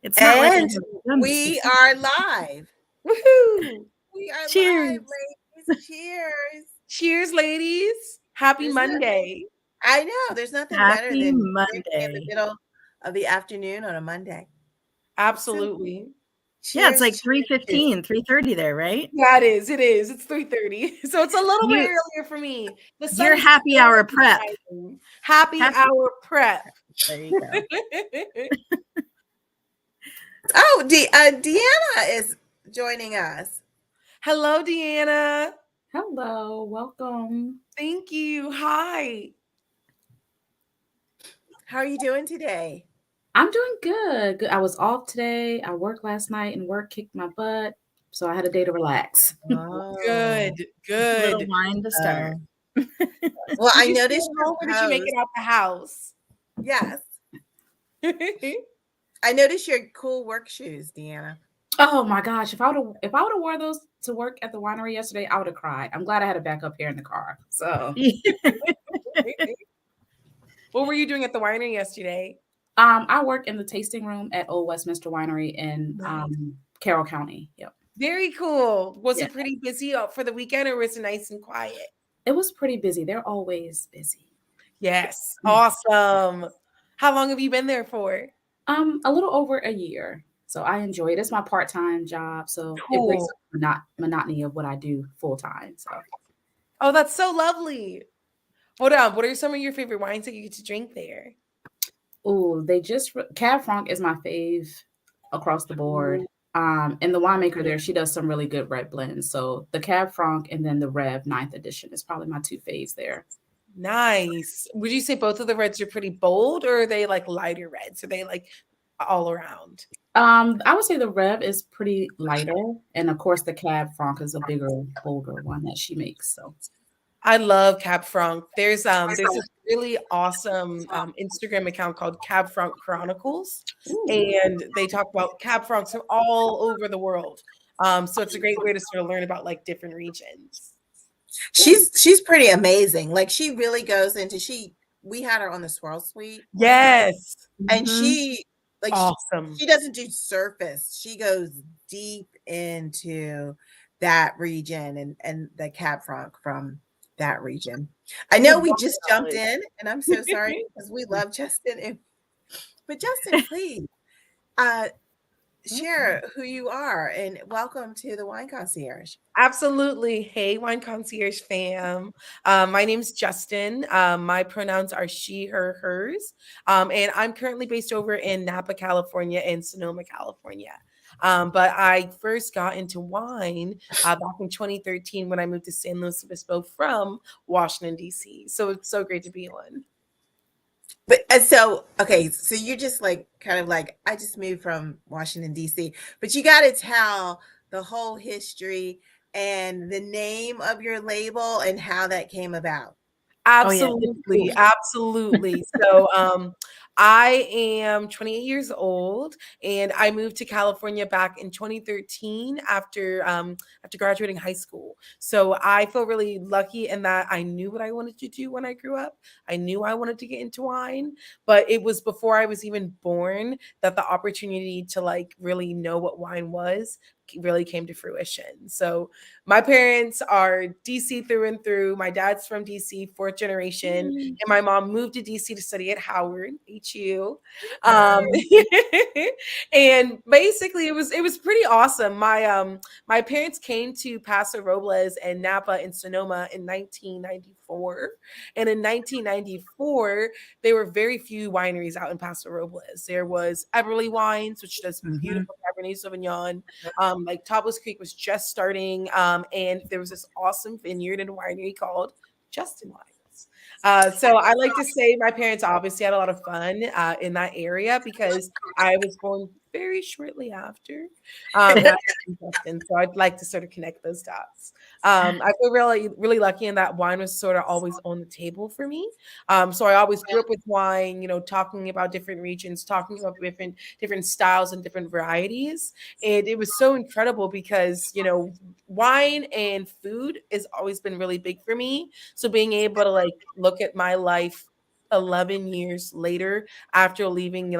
It's not like And we are live. Woohoo! We are Cheers. live, ladies. Cheers. Cheers, ladies. Happy There's Monday. I know. There's nothing better Happy than drinking in the Monday. middle of the afternoon on a Monday. Absolutely. Yeah, it's Cheers. like cheers, 3:15, 3:30 there, right? Yeah, it is. It is. It's 3:30. So it's a little bit You- earlier for me. The sun Your is happy hour prep. shining. Happy hour prep. There you go. Oh, Deanna is joining us. Hello, Deanna. Hello, welcome. Thank you. Hi. How are you doing today? I'm doing good. I was off today. I worked last night and work kicked my butt. So I had a day to relax. Oh. Good. Little Good. wine to start. Well, I Did you stay noticed at home or did you make it out the house? Yes. I noticed your cool work shoes, Deanna. Oh my gosh. If I would have wore those to work at the winery yesterday, I would have cried. I'm glad I had a backup here in the car. So What were you doing at the winery yesterday? I work in the tasting room at Old Westminster Winery in Carroll County. Yep. Very cool. Was Yeah. it pretty busy for the weekend or was it nice and quiet? It was pretty busy. They're always busy. Yes. Awesome. How long have you been there for? A little over a year. So I enjoy it. It's my part-time job. So it breaks Cool. up the monotony of what I do full-time. So Oh, that's so lovely. What are some of your favorite wines that you get to drink there? oh, Cab Franc is my fave across the board. And the winemaker there, she does some really good red blends. So the Cab Franc and then the Rev 9th edition is probably my two faves there. Nice. Would you say both of the reds are pretty bold or are they like lighter reds? Are they like all around? I would say the Rev is pretty lighter, and of course the Cab Franc is a bigger, bolder one that she makes. So I love Cab Franc. There's this really awesome Instagram account called Cab Franc Chronicles, and they talk about Cab Francs from all over the world. So it's a great way to sort of learn about like different regions. She's pretty amazing. Like she really goes into we had her on the Swirl Suite. Yes. And she like awesome. She doesn't do surface. She goes deep into that region and the Cab Franc from that region. I know we just jumped in and I'm so sorry because we love Justin. But Justin, please share who you are and welcome to the Wine Concierge. Absolutely. Hey, Wine Concierge fam. My name's Justin. My pronouns are she, her, hers. And I'm currently based over in Napa, California and Sonoma, California. But I first got into wine back in 2013 when I moved to San Luis Obispo from Washington, D.C. So it's so great to be on. But so you're just like kind of like I just moved from Washington D.C. But you got to tell the whole history and the name of your label and how that came about. Absolutely, absolutely. So I am 28 years old and I moved to California back in 2013 after graduating high school. So I feel really lucky in that I knew what I wanted to do when I grew up. I knew I wanted to get into wine, but it was before I was even born that the opportunity to like really know what wine was really came to fruition. So my parents are DC through and through. My dad's from DC, fourth generation, and my mom moved to DC to study at Howard, HU. And basically it was pretty awesome. My parents came to Paso Robles and Napa and Sonoma in 1994. And in 1994, there were very few wineries out in Paso Robles. There was Everly Wines, which does beautiful Cabernet Sauvignon. Like Topless Creek was just starting, and there was this awesome vineyard and winery called Justin Wines. So I like to say my parents obviously had a lot of fun in that area because I was born very shortly after. So I'd like to sort of connect those dots. I feel really, really lucky in that wine was sort of always on the table for me. So I always grew up with wine, you know, talking about different regions, talking about different styles and different varieties. And it was so incredible because, you know, wine and food has always been really big for me. So being able to like look at my life 11 years later, after leaving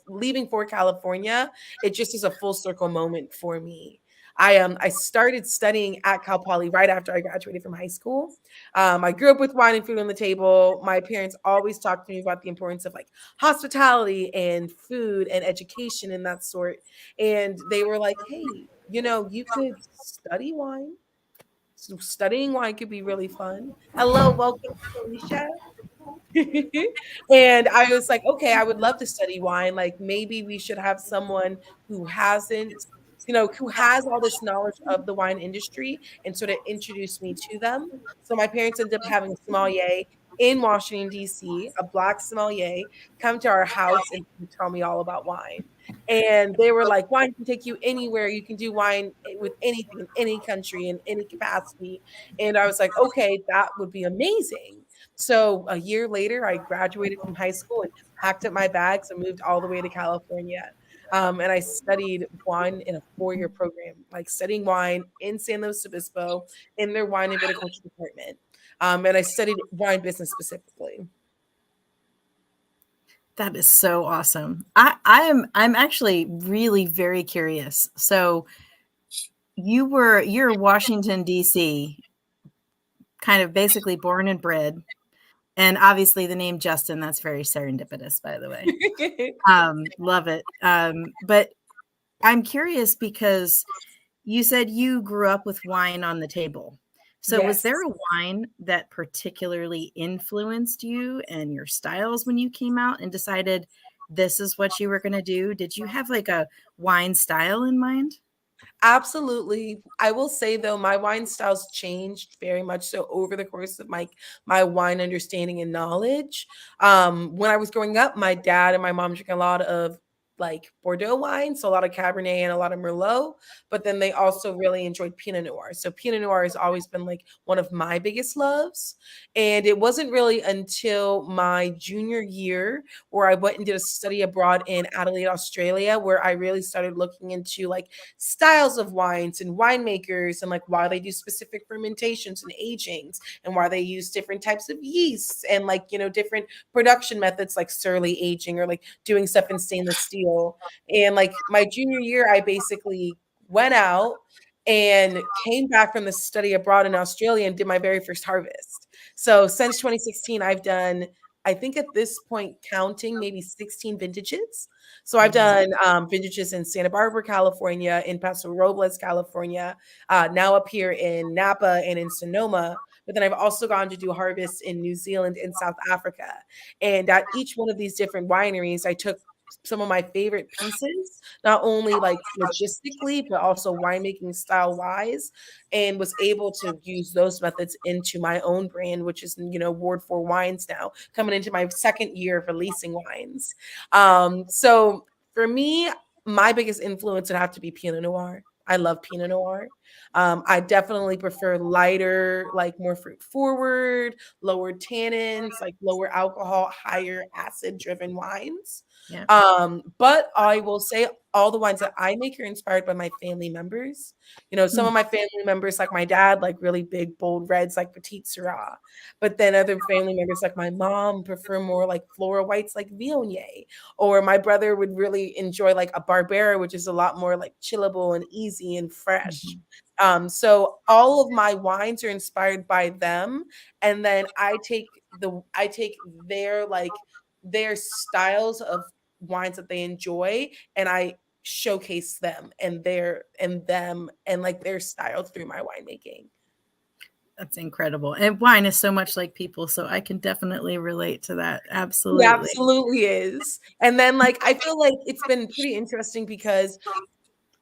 leaving for California, it just is a full circle moment for me. I started studying at Cal Poly right after I graduated from high school. I grew up with wine and food on the table. My parents always talked to me about the importance of like hospitality and food and education and that sort. And they were like, "Hey, you could study wine. So studying wine could be really fun." Hello, welcome, Felicia. And I was like, okay, I would love to study wine. Like maybe we should have someone who hasn't, who has all this knowledge of the wine industry and sort of introduce me to them. So my parents ended up having a sommelier in Washington, D.C., a black sommelier, come to our house and tell me all about wine. And they were like, wine can take you anywhere. You can do wine with anything in any country in any capacity. And I was like, okay, that would be amazing. So a year later, I graduated from high school and packed up my bags and moved all the way to California. And I studied wine in a 4-year program, like studying wine in San Luis Obispo in their wine and viticulture department. And I studied wine business specifically. That is so awesome. I'm actually really very curious. So you're Washington, D.C., kind of basically born and bred. And obviously the name Justin, that's very serendipitous, by the way. Love it. But I'm curious because you said you grew up with wine on the table. So was there a wine that particularly influenced you and your styles when you came out and decided this is what you were going to do? Did you have like a wine style in mind? Absolutely. I will say though, my wine styles changed very much so over the course of my wine understanding and knowledge. When I was growing up, my dad and my mom drank a lot of like Bordeaux wine, so a lot of Cabernet and a lot of Merlot, but then they also really enjoyed Pinot Noir. So Pinot Noir has always been like one of my biggest loves. And it wasn't really until my junior year where I went and did a study abroad in Adelaide, Australia, where I really started looking into like styles of wines and winemakers and like why they do specific fermentations and agings and why they use different types of yeasts and like different production methods like surly aging or like doing stuff in stainless steel. And like my junior year I basically went out and came back from the study abroad in Australia and did my very first harvest. So since 2016 I've done, I think at this point counting maybe 16 vintages. So I've done vintages in Santa Barbara, California, in Paso Robles, California, now up here in Napa and in Sonoma. But then I've also gone to do harvests in New Zealand and South Africa. And at each one of these different wineries, I took some of my favorite pieces, not only like logistically, but also winemaking style wise, and was able to use those methods into my own brand, which is, Ward 4 Wines now, coming into my second year of releasing wines. So for me, my biggest influence would have to be Pinot Noir. I love Pinot Noir. I definitely prefer lighter, like more fruit forward, lower tannins, like lower alcohol, higher acid driven wines. Yeah. But I will say all the wines that I make are inspired by my family members. Some of my family members, like my dad, like really big, bold reds, like Petite Syrah. But then other family members, like my mom, prefer more like floral whites, like Viognier. Or my brother would really enjoy like a Barbera, which is a lot more like chillable and easy and fresh. So all of my wines are inspired by them, and then I take their styles of wines that they enjoy, and I showcase them and them and like their style through my winemaking. That's incredible. And wine is so much like people, so I can definitely relate to that. Absolutely. It absolutely is. And then like I feel like it's been pretty interesting because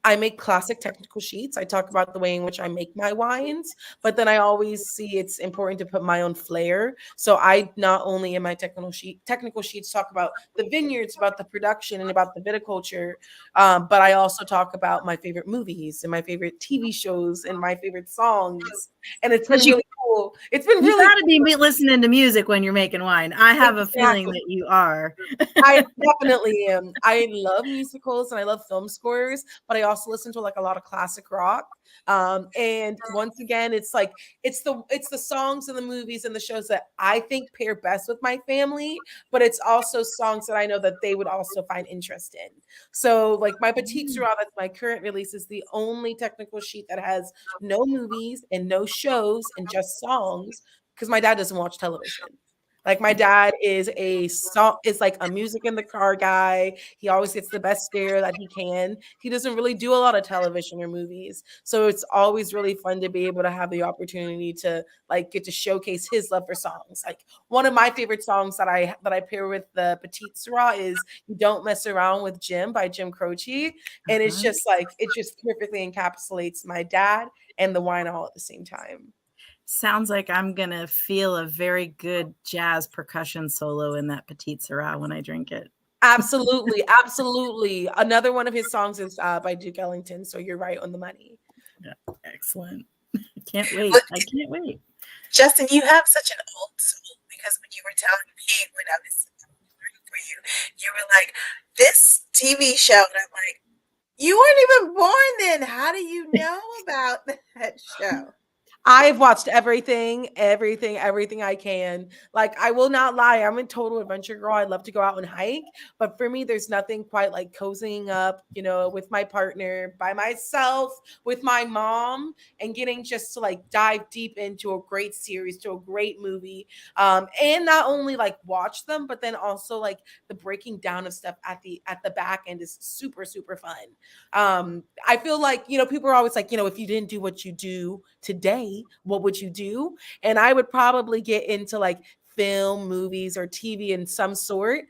I make classic technical sheets. I talk about the way in which I make my wines, but then I always see it's important to put my own flair. So I not only in my technical sheets talk about the vineyards, about the production, and about the viticulture, but I also talk about my favorite movies and my favorite TV shows and my favorite songs. And it's been really cool. It's been You really gotta be listening to music when you're making wine. I have a feeling that you are. I definitely am. I love musicals and I love film scores, but I also listen to like a lot of classic rock. And once again, it's like it's the songs and the movies and the shows that I think pair best with my family, but it's also songs that I know that they would also find interest in. So like my Petite Sirah, that's my current release, is the only technical sheet that has no movies and no shows and just songs because my dad doesn't watch television. Like my dad is like a music in the car guy. He always gets the best stare that he can. He doesn't really do a lot of television or movies. So it's always really fun to be able to have the opportunity to like get to showcase his love for songs. Like one of my favorite songs that I pair with the Petite Sirah is "You Don't Mess Around with Jim" by Jim Croce. And it's just like it just perfectly encapsulates my dad and the wine all at the same time. Sounds like I'm gonna feel a very good jazz percussion solo in that Petite Sirah when I drink it. Absolutely, absolutely. Another one of his songs is by Duke Ellington, so you're right on the money. Yeah, excellent. I can't wait. I can't wait. Justin, you have such an old soul because when you were telling me when I was rooting for you, you were like, this TV show, and I'm like, you weren't even born then. How do you know about that show? I've watched everything I can. Like, I will not lie, I'm a total adventure girl. I love to go out and hike, but for me, there's nothing quite like cozying up, you know, with my partner, by myself, with my mom, and getting just to like dive deep into a great series, to a great movie, and not only like watch them, but then also like the breaking down of stuff at the back end is super super fun. I feel like, you know, people are always like, you know, if you didn't do what you do today, what would you do? And I would probably get into like film, movies, or TV in some sort.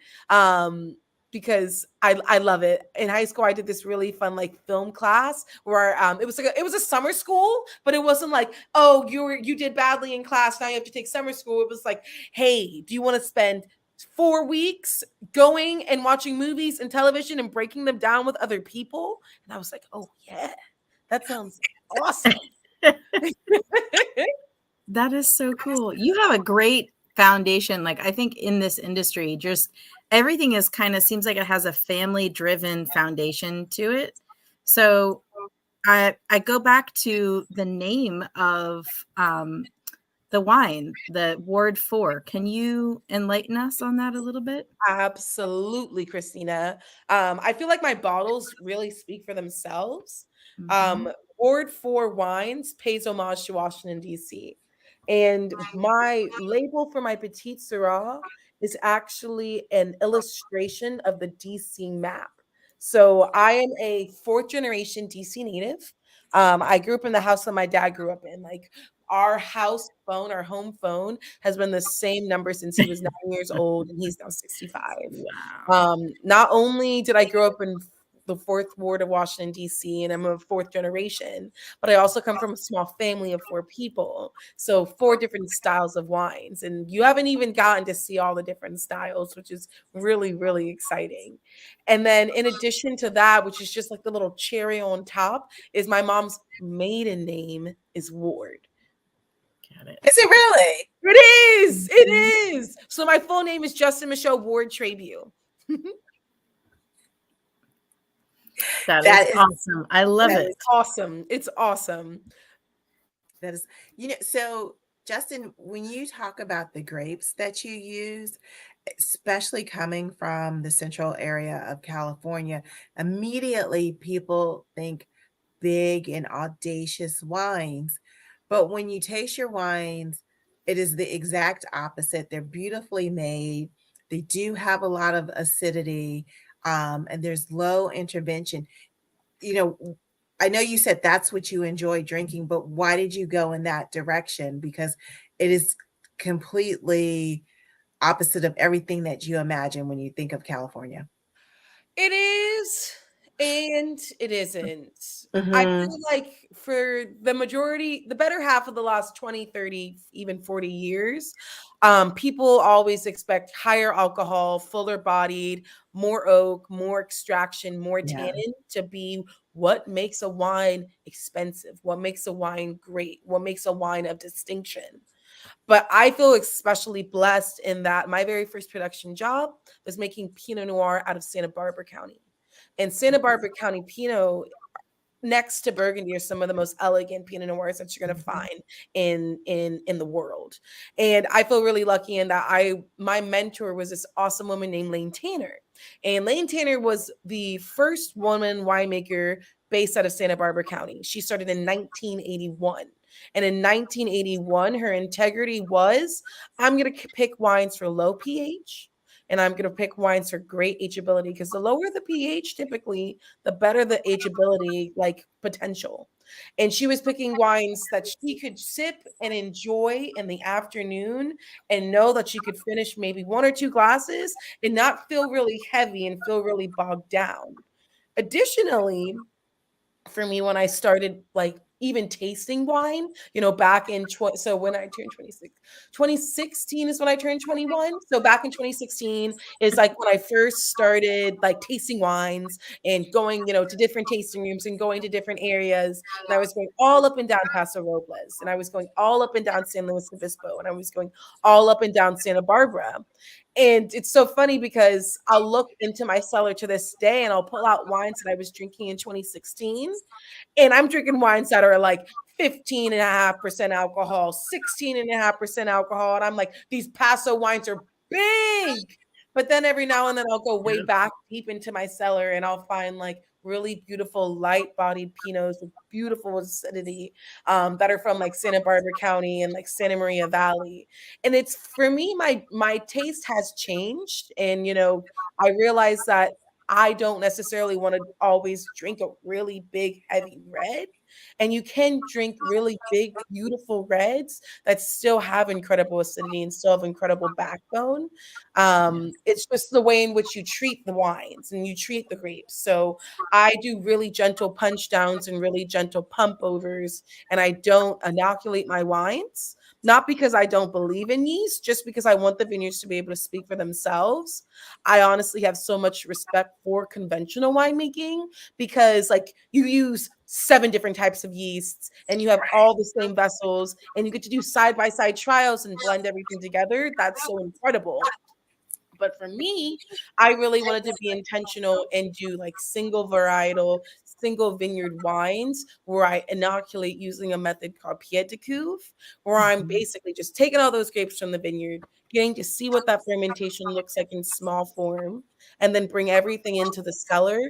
Because I love it. In high school, I did this really fun like film class where it was like it was a summer school, but it wasn't like, oh, you did badly in class, now you have to take summer school. It was like, hey, do you want to spend 4 weeks going and watching movies and television and breaking them down with other people? And I was like, oh yeah, that sounds awesome. That is so cool. You have a great foundation. Like, I think in this industry, just everything is kind of seems like it has a family driven foundation to it. So I go back to the name of the wine, the Ward 4. Can you enlighten us on that a little bit? Absolutely, Christina. I feel like my bottles really speak for themselves. Mm-hmm. Ward 4 Wines pays homage to Washington, D.C. And my label for my Petite Sirah is actually an illustration of the DC map. So I am a fourth generation DC native. I grew up in the house that my dad grew up in. Like our house phone, our home phone has been the same number since he was 9 years old and he's now 65. Wow. Not only did I grow up in the fourth ward of Washington, D.C., and I'm a fourth generation, but I also come from a small family of 4 people. So 4 different styles of wines. And you haven't even gotten to see all the different styles, which is really, really exciting. And then in addition to that, which is just like the little cherry on top, is my mom's maiden name is Ward. Got it. Is it really? It is. It is. So my full name is Justin Michelle Ward Trabue. That is awesome. I love it. It's awesome. It's awesome. That is, you know, so Justin, when you talk about the grapes that you use, especially coming from the central area of California, immediately people think big and audacious wines. But when you taste your wines, it is the exact opposite. They're beautifully made. They do have a lot of acidity, and there's low intervention. You know, I know you said that's what you enjoy drinking, but why did you go in that direction? Because it is completely opposite of everything that you imagine when you think of California. It is, and it isn't. I Mhm. feel like for the majority, the better half of the last 20, 30, even 40 years, people always expect higher alcohol, fuller bodied, more oak, more extraction, more Yeah. tannin to be what makes a wine expensive, what makes a wine great, what makes a wine of distinction. But I feel especially blessed in that my very first production job was making Pinot Noir out of Santa Barbara County. And Santa Barbara County Pinot, next to Burgundy, are some of the most elegant Pinot Noirs that you're going to find in the world. And I feel really lucky in that my mentor was this awesome woman named Lane Tanner. And Lane Tanner was the first woman winemaker based out of Santa Barbara County. She started in 1981. And in 1981, her integrity was, I'm going to pick wines for low pH, and I'm going to pick wines for great ageability, because the lower the pH, typically, the better the ageability like potential. And she was picking wines that she could sip and enjoy in the afternoon and know that she could finish maybe 1 or 2 glasses and not feel really heavy and feel really bogged down. Additionally, for me, when I started like even tasting wine, back in so when I turned 26, 2016 is when I turned 21. So back in 2016 is like when I first started like tasting wines and going, to different tasting rooms and going to different areas. And I was going all up and down Paso Robles, and I was going all up and down San Luis Obispo, and I was going all up and down Santa Barbara. And it's so funny because I'll look into my cellar to this day and I'll pull out wines that I was drinking in 2016. And I'm drinking wines that are like 15.5% alcohol, 16.5% alcohol. And I'm like, these Paso wines are big. But then every now and then I'll go way back deep into my cellar and I'll find like really beautiful light bodied Pinots with beautiful acidity that are from like Santa Barbara County and like Santa Maria Valley. And it's, for me, my taste has changed. And, I realize that I don't necessarily want to always drink a really big, heavy red. And you can drink really big, beautiful reds that still have incredible acidity and still have incredible backbone. It's just the way in which you treat the wines and you treat the grapes. So I do really gentle punch downs and really gentle pump overs, and I don't inoculate my wines. Not because I don't believe in yeast, just because I want the vineyards to be able to speak for themselves. I honestly have so much respect for conventional winemaking, because like you use 7 different types of yeasts and you have all the same vessels and you get to do side-by-side trials and blend everything together. That's so incredible. But for me, I really wanted to be intentional and do like single varietal, single vineyard wines where I inoculate using a method called pied de cuve, where I'm basically just taking all those grapes from the vineyard, getting to see what that fermentation looks like in small form, and then bring everything into the cellar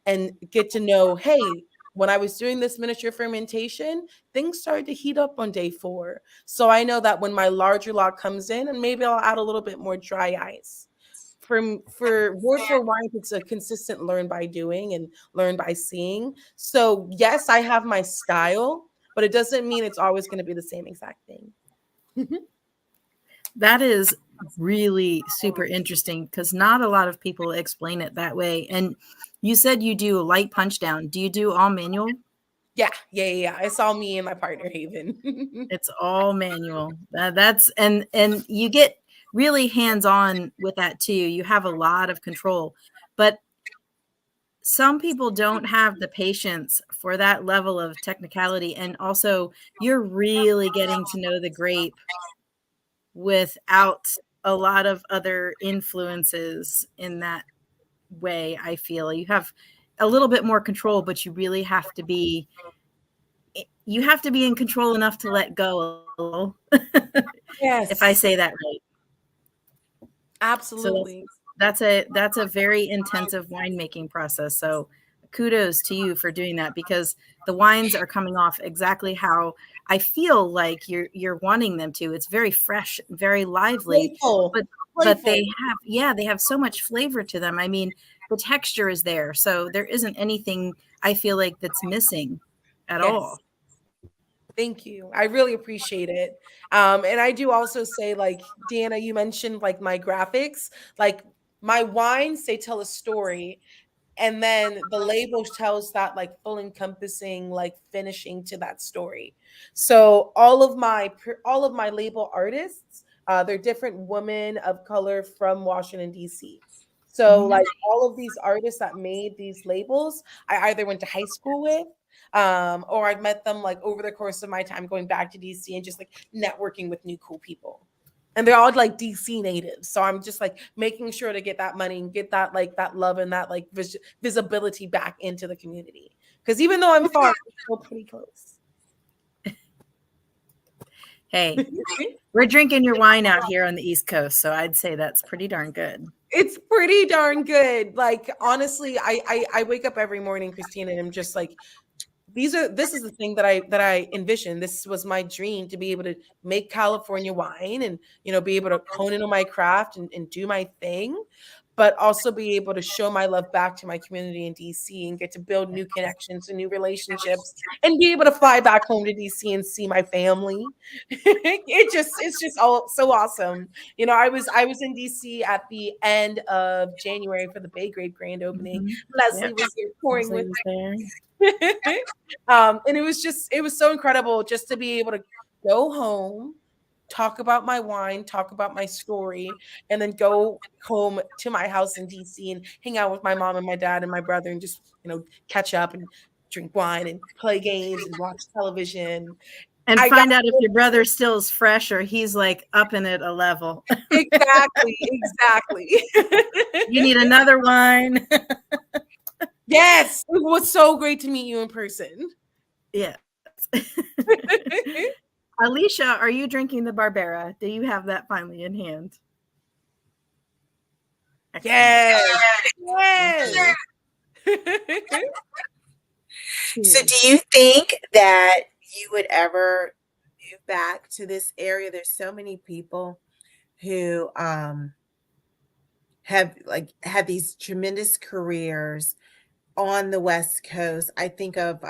and get to know, hey, when I was doing this miniature fermentation, things started to heat up on day 4. So I know that when my larger lot comes in, and maybe I'll add a little bit more dry ice. For Ward for Wine, it's a consistent learn by doing and learn by seeing. So yes, I have my style, but it doesn't mean it's always going to be the same exact thing. That is really super interesting, because not a lot of people explain it that way. And you said you do a light punch down. Do you do all manual? Yeah. It's all me and my partner Haven. It's all manual. That's and you get really hands-on with that too. You have a lot of control. But some people don't have the patience for that level of technicality. And also, you're really getting to know the grape without a lot of other influences in that way. I feel you have a little bit more control, but you really have to be in control enough to let go. Yes. If I say that right. Absolutely. So that's a very intensive winemaking process. So kudos to you for doing that, because the wines are coming off exactly how I feel like you're wanting them to. It's very fresh, very lively, but they have so much flavor to them. I mean, the texture is there, so there isn't anything I feel like that's missing at all. Thank you. I really appreciate it. And I do also say, like, Deanna, you mentioned like my graphics, like my wines, they tell a story. And then the label tells that like full encompassing, like finishing to that story. So all of my label artists, they're different women of color from Washington, D.C. So like all of these artists that made these labels, I either went to high school with, or I'd met them like over the course of my time going back to DC and just like networking with new cool people. And they're all like DC natives. So I'm just like making sure to get that money and get that like that love and that like visibility back into the community. Because even though I'm far, I'm still pretty close. Hey, we're drinking your wine out here on the East Coast, so I'd say that's pretty darn good. It's pretty darn good. Like honestly, I wake up every morning, Christina, and I'm just like, this is the thing that I envisioned. This was my dream, to be able to make California wine and, you know, be able to hone in on my craft and do my thing, but also be able to show my love back to my community in DC and get to build new connections and new relationships and be able to fly back home to DC and see my family. It's just all so awesome. You know, I was in DC at the end of January for the Bay Grade grand opening. Leslie was here pouring with me. And it was so incredible just to be able to go home, talk about my wine, talk about my story, and then go home to my house in DC and hang out with my mom and my dad and my brother and just, you know, catch up and drink wine and play games and watch television. And find out if your brother still is fresh or he's like up in it a level. Exactly. You need another wine. Yes, it was so great to meet you in person. Yes. Alicia, are you drinking the Barbera? Do you have that finally in hand? Yes. So do you think that you would ever move back to this area? There's so many people who have these tremendous careers on the West Coast. I think of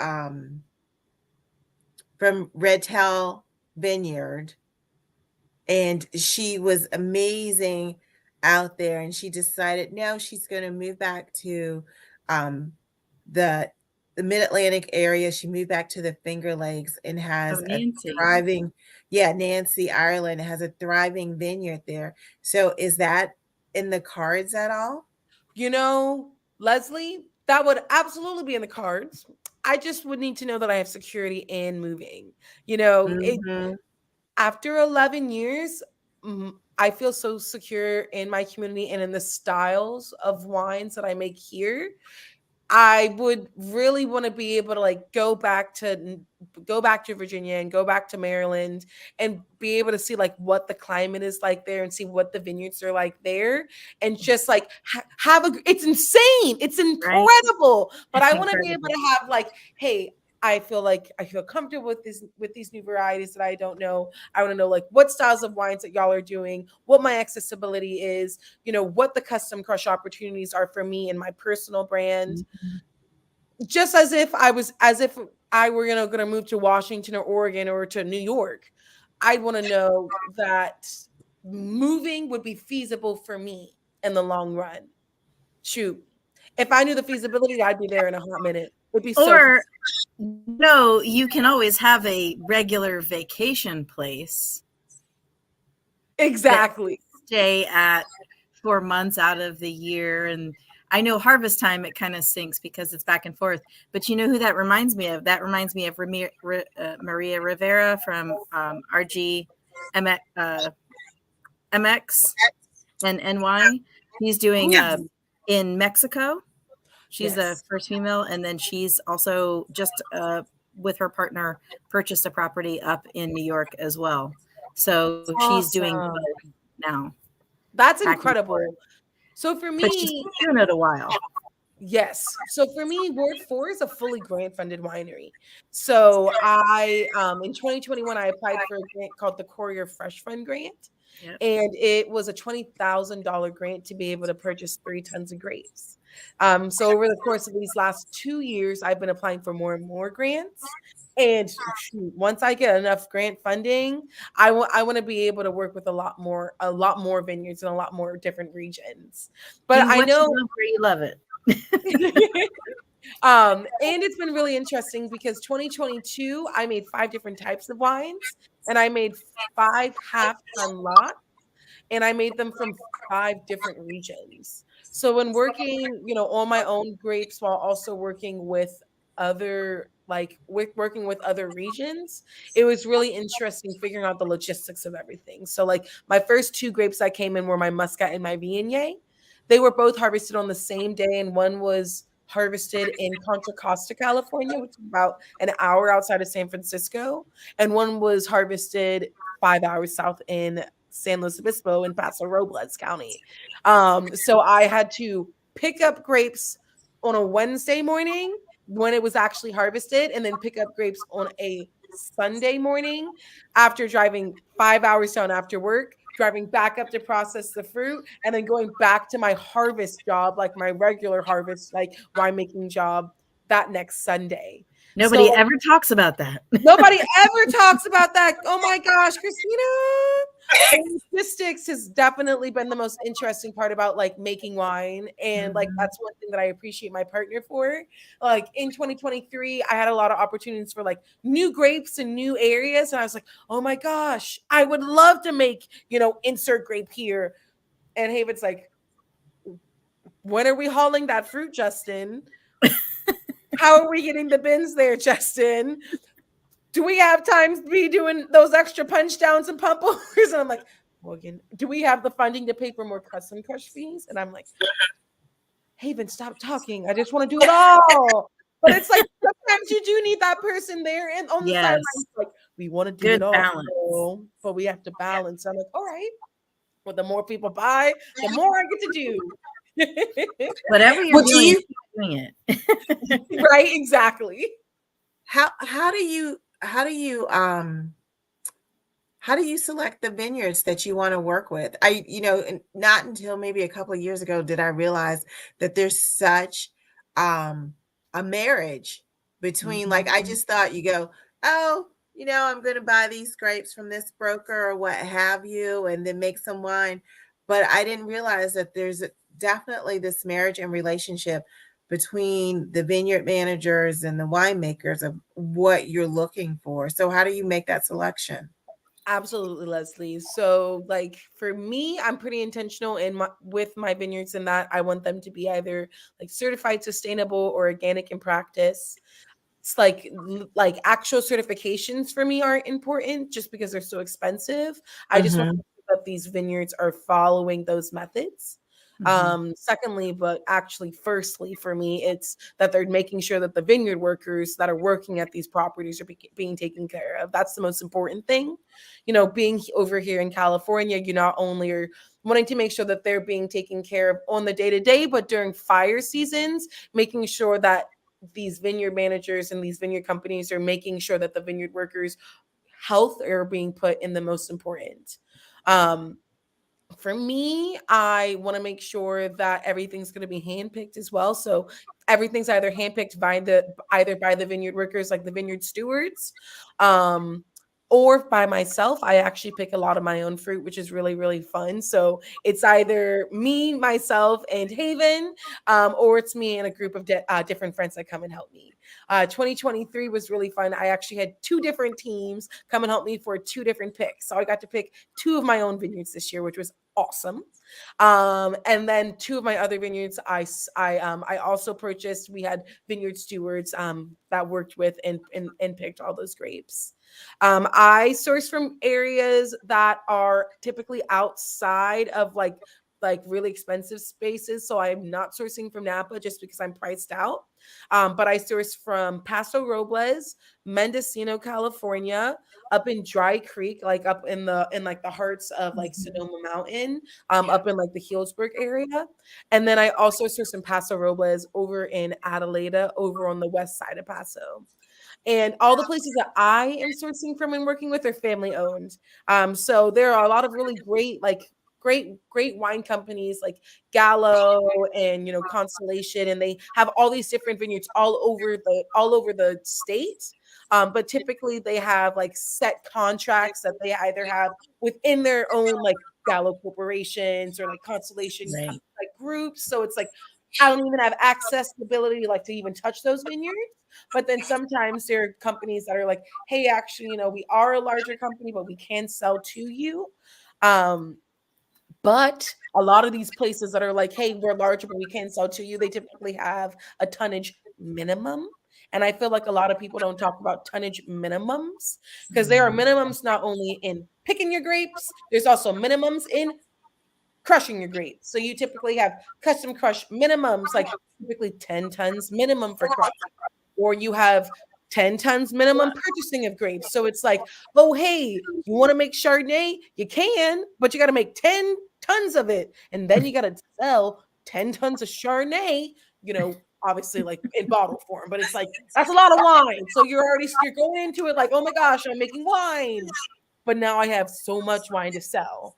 from Red Tail Vineyard, and she was amazing out there, and she decided now she's going to move back to the Mid-Atlantic area. She moved back to the Finger Lakes and has a thriving, Nancy, Ireland, has a thriving vineyard there. So is that in the cards at all? You know, Leslie, that would absolutely be in the cards. I just would need to know that I have security in moving. You know, after 11 years, I feel so secure in my community and in the styles of wines that I make here. I would really want to be able to like go back to Virginia and go back to Maryland and be able to see like what the climate is like there and see what the vineyards are like there and just like it's insane. It's incredible. Right? But I want to be able to have like, hey, I feel comfortable with these new varieties that I don't know. I want to know like what styles of wines that y'all are doing, what my accessibility is, you know, what the custom crush opportunities are for me and my personal brand. Just as if I were going to move to Washington or Oregon or to New York. I want to know that moving would be feasible for me in the long run. Shoot. If I knew the feasibility, I'd be there in a hot minute. It'd be so no, you can always have a regular vacation place. Exactly. Stay at 4 months out of the year. And I know harvest time, it kind of sinks because it's back and forth. But you know who that reminds me of? That reminds me of Maria Rivera from RG MX and NY. He's doing in Mexico. She's the first female, and then she's also just with her partner purchased a property up in New York as well. So she's doing both now. That's incredible. So for me, but she's been doing it a while. Yes. So for me, Ward 4 is a fully grant funded winery. So I in 2021 I applied for a grant called the Courier Fresh Fund Grant. Yep. And it was a $20,000 grant to be able to purchase 3 tons of grapes. So over the course of these last 2 years, I've been applying for more and more grants. And once I get enough grant funding, I want to be able to work with a lot more vineyards in a lot more different regions. But I know where you love it. And it's been really interesting because 2022, I made 5 different types of wines, and I made 5 half-ton lots, and I made them from 5 different regions. So when working, on my own grapes while also working with working with other regions, it was really interesting figuring out the logistics of everything. So like my first two grapes that came in were my Muscat and my Viognier. They were both harvested on the same day, and one was harvested in Contra Costa, California, which is about an hour outside of San Francisco, and one was harvested 5 hours south in San Luis Obispo in Paso Robles County. So I had to pick up grapes on a Wednesday morning when it was actually harvested, and then pick up grapes on a Sunday morning after driving 5 hours down after work, driving back up to process the fruit, and then going back to my harvest job, like my regular harvest, like winemaking job, that next Sunday. Nobody So ever talks about that. nobody ever talks about that. Oh my gosh, Christina. Logistics has definitely been the most interesting part about like making wine. And like that's one thing that I appreciate my partner for. Like in 2023, I had a lot of opportunities for like new grapes and new areas. And I was like, oh my gosh, I would love to make, insert grape here. And Haven's like, when are we hauling that fruit, Justin? How are we getting the bins there, Justin? Do we have time to be doing those extra punch downs and pump overs? And I'm like, Morgan, do we have the funding to pay for more custom crush fees? And I'm like, Haven, stop talking. I just want to do it all. But it's like sometimes you do need that person there and on the sidelines, like, we want to do it all, balance. but we have to balance. I'm like, all right. Well, the more people buy, the more I get to do. Whatever you're doing, keep doing it. Right, exactly. How do you select the vineyards that you want to work with? Not until maybe a couple of years ago did I realize that there's such a marriage between like, I just thought you go, oh, I'm going to buy these grapes from this broker or what have you, and then make some wine. But I didn't realize that there's definitely this marriage and relationship between the vineyard managers and the winemakers of what you're looking for. So how do you make that selection? Absolutely, Leslie. So, like for me, I'm pretty intentional with my vineyards in that I want them to be either like certified sustainable or organic in practice. It's like actual certifications for me aren't important just because they're so expensive. I just want to make sure that these vineyards are following those methods. Secondly, but actually firstly for me, it's that they're making sure that the vineyard workers that are working at these properties are being taken care of. That's the most important thing. Being over here in California, you not only are wanting to make sure that they're being taken care of on the day-to-day, but during fire seasons, making sure that these vineyard managers and these vineyard companies are making sure that the vineyard workers' health are being put in the most important. For me, I want to make sure that everything's going to be handpicked as well. So everything's either handpicked by the vineyard workers, like the vineyard stewards, or by myself. I actually pick a lot of my own fruit, which is really, really fun. So it's either me, myself, and Haven, or it's me and a group of different friends that come and help me. 2023 was really fun. I actually had 2 different teams come and help me for 2 different picks. So I got to pick 2 of my own vineyards this year, which was awesome. And then 2 of my other vineyards, I also purchased. We had vineyard stewards that worked with and picked all those grapes. I source from areas that are typically outside of like really expensive spaces. So I'm not sourcing from Napa just because I'm priced out. But I source from Paso Robles, Mendocino, California, up in Dry Creek, like up in the hearts of like Sonoma Mountain, up in like the Healdsburg area. And then I also source from Paso Robles over in Adelaida, over on the west side of Paso. And all the places that I am sourcing from and working with are family owned. So there are a lot of really great wine companies like Gallo and Constellation, and they have all these different vineyards all over the state. But typically they have like set contracts that they either have within their own like Gallo corporations or like Constellation like groups. So it's like I don't even have access to ability like to even touch those vineyards. But then sometimes there are companies that are like, hey, actually, we are a larger company, but we can sell to you. But But a lot of these places that are like, hey, we're larger, but we can't sell to you, they typically have a tonnage minimum. And I feel like a lot of people don't talk about tonnage minimums, because there are minimums not only in picking your grapes, there's also minimums in crushing your grapes. So you typically have custom crush minimums, like typically 10 tons minimum for crushing, or you have 10 tons minimum purchasing of grapes. So it's like, oh, hey, you want to make Chardonnay? You can, but you got to make 10 tons of it. And then you got to sell 10 tons of Chardonnay, obviously like in bottle form, but it's like, that's a lot of wine. So you're going into it like, oh my gosh, I'm making wine. But now I have so much wine to sell.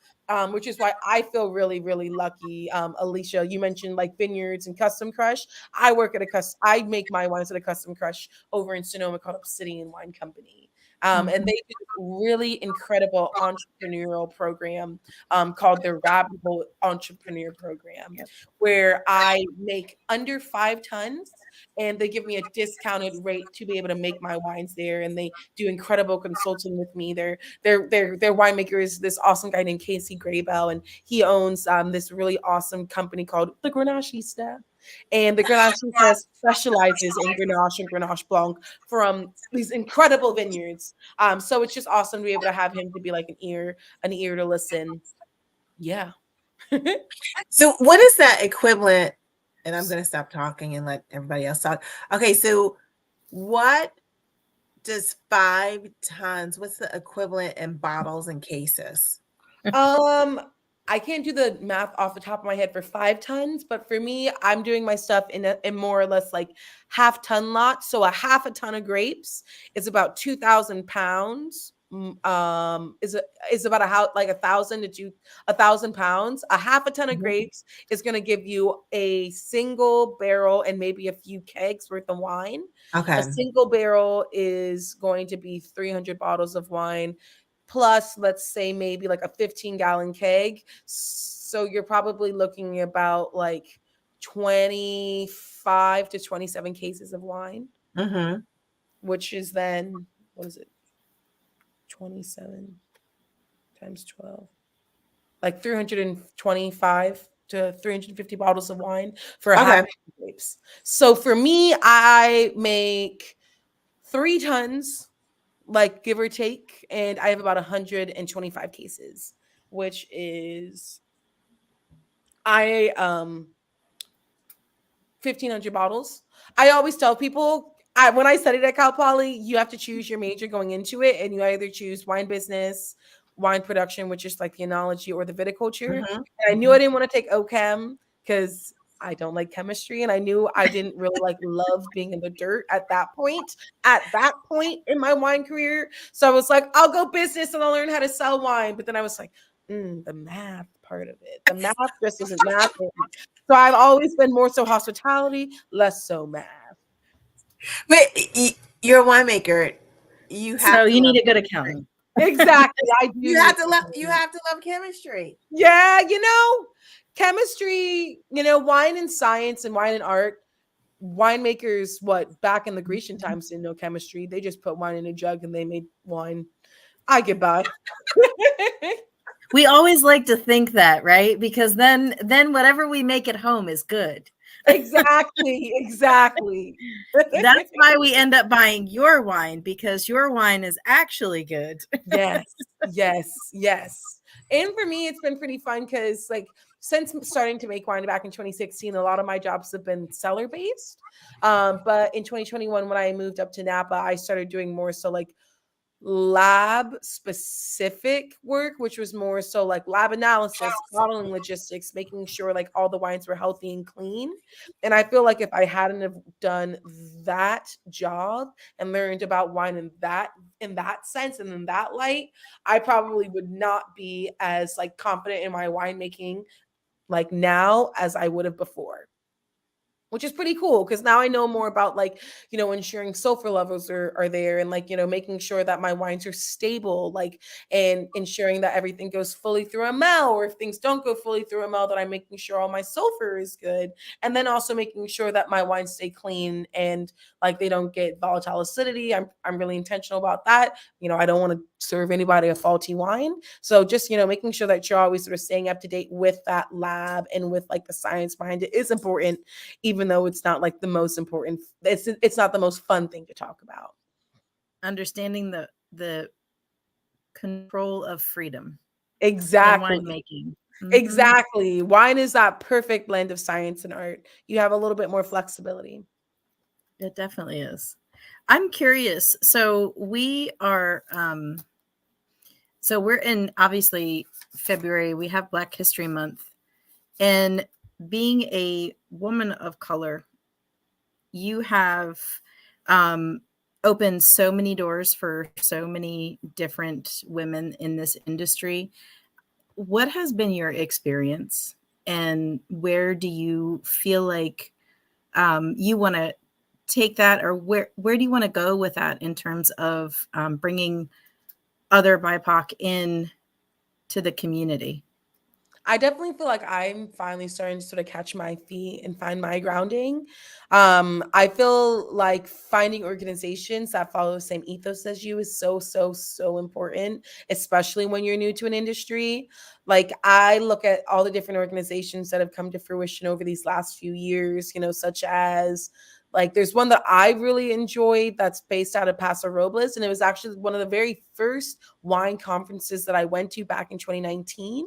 Which is why I feel really, really lucky. Alicia, you mentioned like vineyards and custom crush. I make my wines at a custom crush over in Sonoma called Obsidian Wine Company. And they do a really incredible entrepreneurial program called the Rabbit Hole Entrepreneur Program, where I make under 5 tons and they give me a discounted rate to be able to make my wines there. And they do incredible consulting with me. Their winemaker is this awesome guy named Casey Graybell, and he owns this really awesome company called the Grenachista. And the Grenachista specializes in Grenache and Grenache Blanc from these incredible vineyards. So it's just awesome to be able to have him to be like an ear to listen. Yeah. So what is that equivalent? And I'm going to stop talking and let everybody else talk. Okay, so what does 5 tons, what's the equivalent in bottles and cases? I can't do the math off the top of my head for 5 tons, but for me, I'm doing my stuff in more or less like half-ton lots. So a half a ton of grapes is about 2,000 pounds. Is about 1,000 to 2,000 pounds. A half a ton of grapes is going to give you a single barrel and maybe a few kegs worth of wine. Okay. A single barrel is going to be 300 bottles of wine, plus let's say maybe like a 15-gallon keg. So you're probably looking about like 25 to 27 cases of wine, which is then, what is it? 27 times 12, like 325 to 350 bottles of wine for a half grapes. So for me, I make 3 tons, like give or take, and I have about 125 cases, which is 1,500 bottles. I always tell people, when I studied at Cal Poly, you have to choose your major going into it, and you either choose wine business, wine production, which is like the enology, or the viticulture. And I knew I didn't want to take OChem because I don't like chemistry, and I knew I didn't really love being in the dirt at that point in my wine career. So I was like, I'll go business and I'll learn how to sell wine. But then I was like, the math part of it, the math just isn't math. So I've always been more so hospitality, less so math. But you're a winemaker. You need a good accountant. Exactly. I do. You have to love chemistry. Yeah, chemistry, wine and science and wine and art. Winemakers, back in the Grecian times, didn't know chemistry. They just put wine in a jug and they made wine. I get by. We always like to think that, right? Because then whatever we make at home is good. Exactly. That's why we end up buying your wine, because your wine is actually good. Yes. And for me, it's been pretty fun because since starting to make wine back in 2016, a lot of my jobs have been cellar based. But in 2021, when I moved up to Napa, I started doing more so lab specific work, which was more so lab analysis, bottling logistics, making sure all the wines were healthy and clean. And I feel like if I hadn't have done that job and learned about wine in that sense and in that light, I probably would not be as confident in my winemaking now as I would have before. Which is pretty cool because now I know more about ensuring sulfur levels are there, and making sure that my wines are stable, and ensuring that everything goes fully through a mill, or if things don't go fully through a mill, that I'm making sure all my sulfur is good, and then also making sure that my wines stay clean and they don't get volatile acidity. I'm really intentional about that. I don't want to serve anybody a faulty wine. So just, making sure that you're always sort of staying up to date with that lab and with like the science behind it is important, even though it's not like the most important. It's not the most fun thing to talk about. Understanding the control of freedom. Exactly. In winemaking. Mm-hmm. Exactly. Wine is that perfect blend of science and art. You have a little bit more flexibility. It definitely is. I'm curious. So we are, so we're in obviously February. We have Black History Month, and being a woman of color, you have opened so many doors for so many different women in this industry. What has been your experience, and where do you feel like you want to take that, or where do you want to go with that in terms of bringing other BIPOC in to the community? I definitely feel like I'm finally starting to sort of catch my feet and find my grounding. I feel like finding organizations that follow the same ethos as you is so, so, so important, especially when you're new to an industry. Like I look at all the different organizations that have come to fruition over these last few years, such as like there's one that I really enjoyed that's based out of Paso Robles. And it was actually one of the very first wine conferences that I went to back in 2019.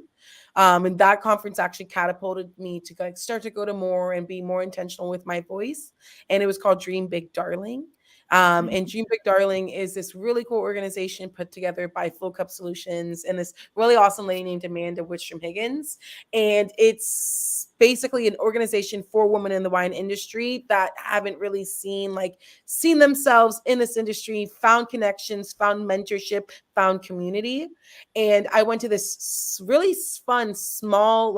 And that conference actually catapulted me to like start to go to more and be more intentional with my voice. And it was called Dream Big Darling. And Dream Big Darling is this really cool organization put together by Flow Cup Solutions and this really awesome lady named Amanda Wickstrom Higgins. And it's basically an organization for women in the wine industry that haven't really seen themselves in this industry, found connections, found mentorship, found community. And I went to this really fun, small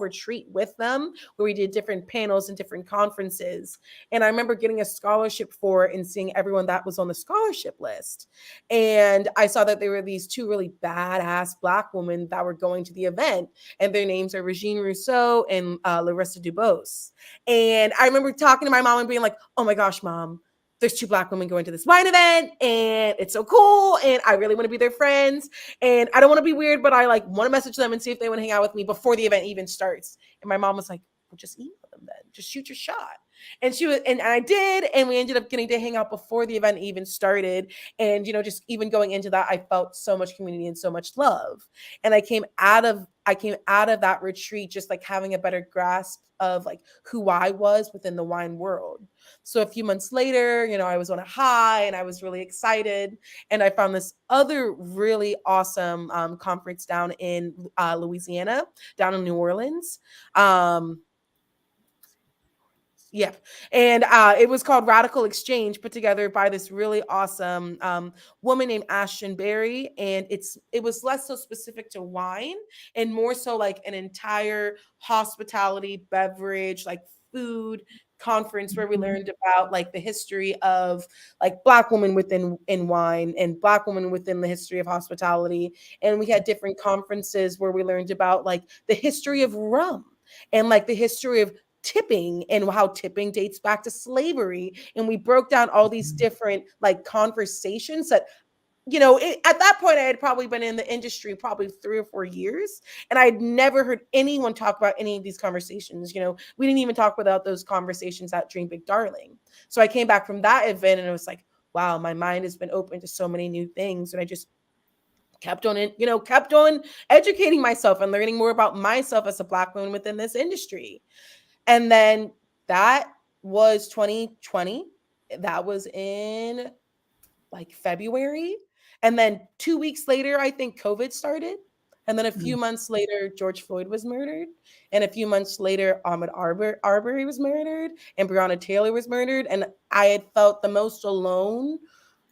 retreat with them where we did different panels and different conferences. And I remember getting a scholarship for it and seeing everyone that was on the scholarship list. And I saw that there were these two really badass Black women that were going to the event, and their names are Regine Rousseau and Larissa Dubose. And I remember talking to my mom and being like, oh my gosh, Mom, there's two Black women going to this wine event and it's so cool. And I really want to be their friends. And I don't want to be weird, but I want to message them and see if they want to hang out with me before the event even starts. And my mom was like, well, just email them then. Just shoot your shot. And I did. And we ended up getting to hang out before the event even started. And, just even going into that, I felt so much community and so much love. And I came out of that retreat just having a better grasp of who I was within the wine world. So a few months later, I was on a high and I was really excited. And I found this other really awesome conference down in Louisiana, down in New Orleans. Yeah. And it was called Radical Exchange, put together by this really awesome woman named Ashton Berry. And it was less so specific to wine and more so an entire hospitality, beverage, food conference where we learned about the history of Black women in wine and Black women within the history of hospitality. And we had different conferences where we learned about the history of rum and the history of tipping and how tipping dates back to slavery. And we broke down all these different conversations that, at that point I had probably been in the industry probably 3 or 4 years. And I'd never heard anyone talk about any of these conversations. We didn't even talk about those conversations at Dream Big Darling. So I came back from that event and it was like, wow, my mind has been open to so many new things. And I just kept on educating myself and learning more about myself as a Black woman within this industry. And then that was 2020. That was in February. And then 2 weeks later, I think COVID started. And then a few months later, George Floyd was murdered. And a few months later, Ahmaud Arbery was murdered and Breonna Taylor was murdered. And I had felt the most alone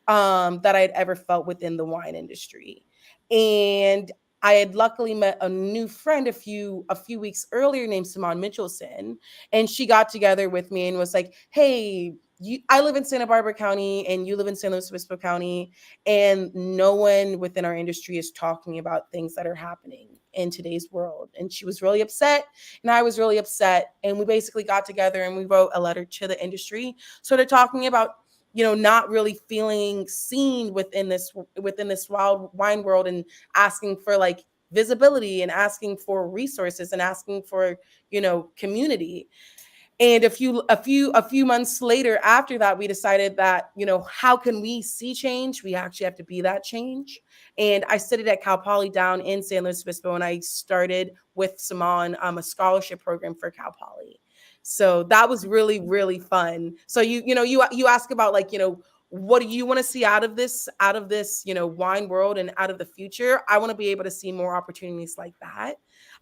that I had ever felt within the wine industry. And I had luckily met a new friend a few weeks earlier named Simone Mitchelson, and she got together with me and was like, hey, I live in Santa Barbara County and you live in San Luis Obispo County, and no one within our industry is talking about things that are happening in today's world. And she was really upset and I was really upset. And we basically got together and we wrote a letter to the industry, sort of talking about not really feeling seen within this wild wine world, and asking for like visibility and asking for resources and asking for, community. And a few months later after that, we decided that, how can we see change? We actually have to be that change. And I studied at Cal Poly down in San Luis Obispo, and I started with Simon a scholarship program for Cal Poly. So that was really, really fun. So you ask about like, what do you want to see out of this, wine world and out of the future? I want to be able to see more opportunities like that.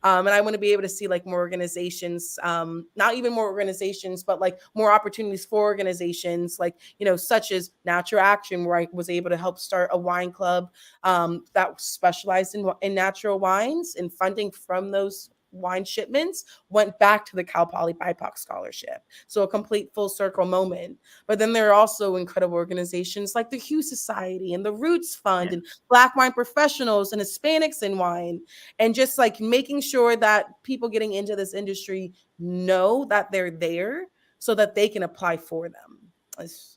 And I want to be able to see like more organizations, not even more organizations, but like more opportunities for organizations, like, such as Natural Action, where I was able to help start a wine club that specialized in natural wines, and funding from those wine shipments went back to the Cal Poly BIPOC scholarship. So a complete full circle moment. But then there are also incredible organizations like the Hugh Society and the Roots Fund and Black wine professionals and Hispanics in wine, and just like making sure that people getting into this industry know that they're there so that they can apply for them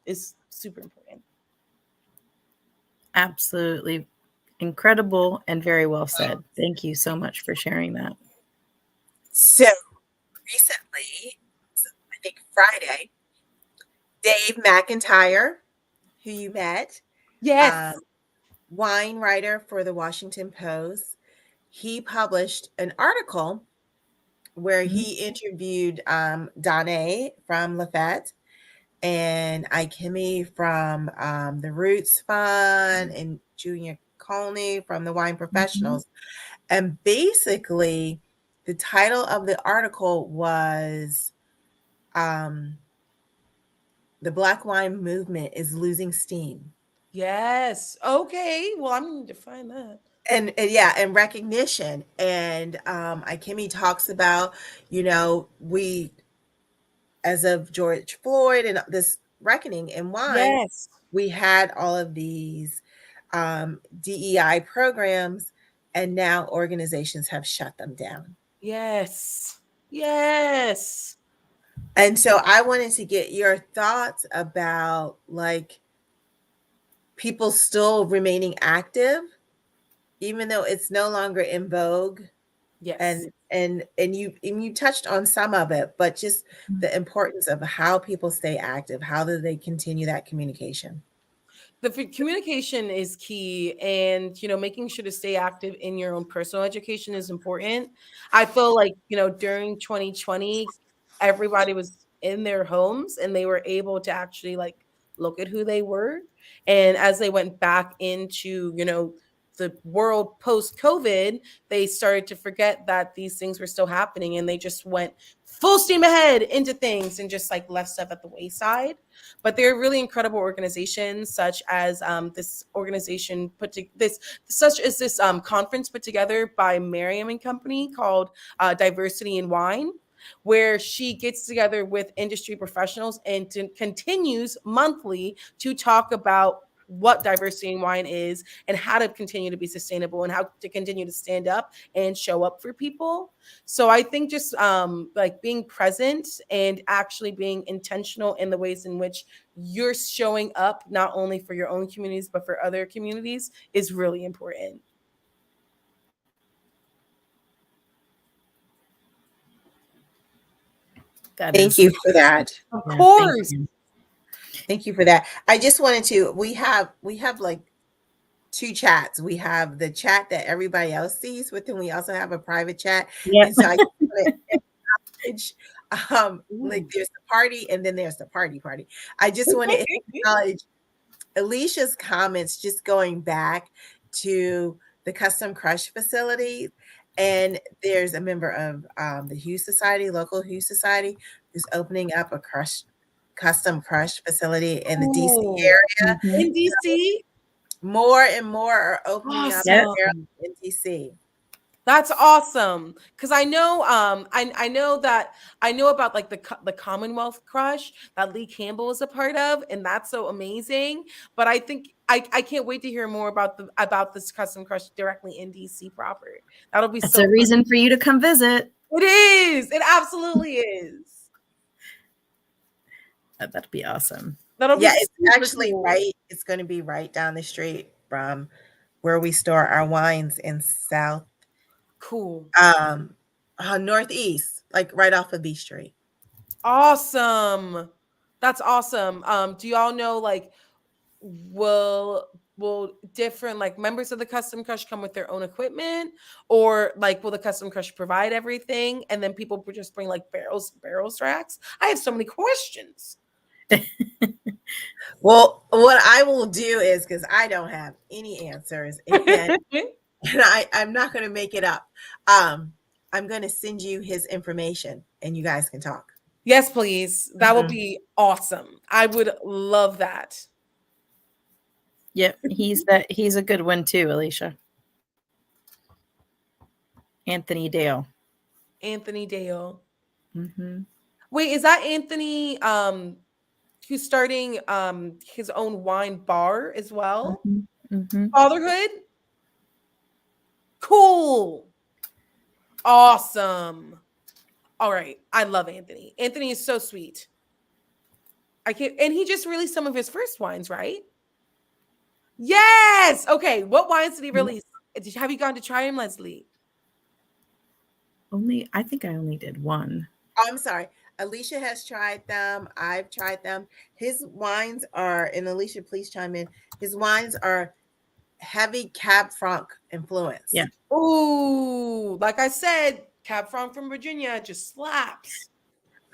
is super important. Absolutely incredible and very well said. Thank you so much for sharing that. So recently, I think Friday, Dave McIntyre, who you met, Yes. wine writer for the Washington Post, he published an article where he interviewed Danae from Lafette and Ikemi from the Roots Fund and Junior Colney from the Wine Professionals. And basically, the title of the article was The Black Wine Movement is Losing Steam. Yes. Okay. Well, I'm going to define that. And recognition. And Ikemi talks about, we, as of George Floyd and this reckoning in wine, Yes. we had all of these DEI programs, and now organizations have shut them down. Yes. Yes. And so I wanted to get your thoughts about like people still remaining active, even though it's no longer in vogue. Yes. And you touched on some of it, but just the importance of how people stay active. How do they continue that communication? The communication is key, and making sure to stay active in your own personal education is important. I feel like during 2020 everybody was in their homes and they were able to actually like look at who they were, and as they went back into the world post COVID, they started to forget that these things were still happening, and they just went full steam ahead into things and just like left stuff at the wayside. But there are really incredible organizations, such as this organization such as this conference put together by Miriam and Company called Diversity in Wine, where she gets together with industry professionals and continues monthly to talk about what diversity in wine is and how to continue to be sustainable and how to continue to stand up and show up for people. So I think just like being present and actually being intentional in the ways in which you're showing up, not only for your own communities, but for other communities, is really important. Thank you for that. Of course. Thank you for that. I just wanted to, we have like two chats. We have the chat that everybody else sees, but then we also have a private chat. Yep. And so I like there's the party and then there's the party. I just want to acknowledge Alicia's comments, just going back to the Custom Crush facility. And there's a member of the Hugh Society, local Hugh Society, who's opening up a custom crush facility in the DC area. In DC, more and more are opening up in DC. That's awesome, because I know I know about like the Commonwealth Crush that Lee Campbell is a part of, and that's so amazing. But I think I can't wait to hear more about this Custom Crush directly in DC proper. That'll be That's a reason for you to come visit. It is. It absolutely is. That'd be awesome. That'll be it's super actually cool. right. It's going to be right down the street from where we store our wines in South, Cool. Northeast, like right off of B Street. Awesome. That's awesome. Do y'all know like will different like members of the Custom Crush come with their own equipment, or like will the Custom Crush provide everything and then people would just bring like barrel racks? I have so many questions. Well, what I will do is, because I don't have any answers, and I'm not going to make it up. I'm going to send you his information, and you guys can talk. Yes, please. That would be awesome. I would love that. Yep, he's a good one too, Alicia. Anthony Dale. Anthony Dale. Mm-hmm. Wait, is that Anthony who's starting his own wine bar as well? Mm-hmm. Mm-hmm. Fatherhood? Cool. Awesome. All right. I love Anthony. Anthony is so sweet. And he just released some of his first wines, right? Yes. Okay. What wines did he release? Have you gone to try him, Leslie? I think I only did one. Oh, I'm sorry. Alicia has tried them. I've tried them. His wines are, and Alicia, please chime in. His wines are heavy Cab Franc influence. Yeah. Ooh, like I said, Cab Franc from Virginia just slaps.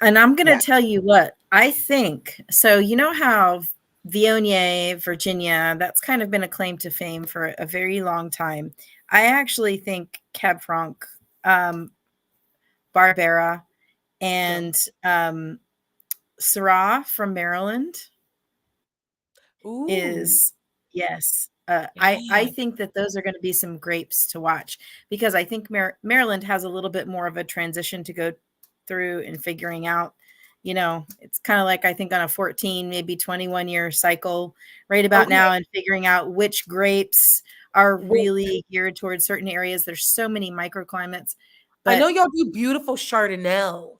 And I'm going to tell you what I think. So you know how Viognier, Virginia, that's kind of been a claim to fame for a very long time. I actually think Cab Franc, Barbera, and Syrah from Maryland is, yes. I think that those are going to be some grapes to watch, because I think Maryland has a little bit more of a transition to go through and figuring out, it's kind of like, I think on a 14, maybe 21 year cycle right about now, and figuring out which grapes are really geared towards certain areas. There's so many microclimates. But I know y'all do beautiful Chardonnay.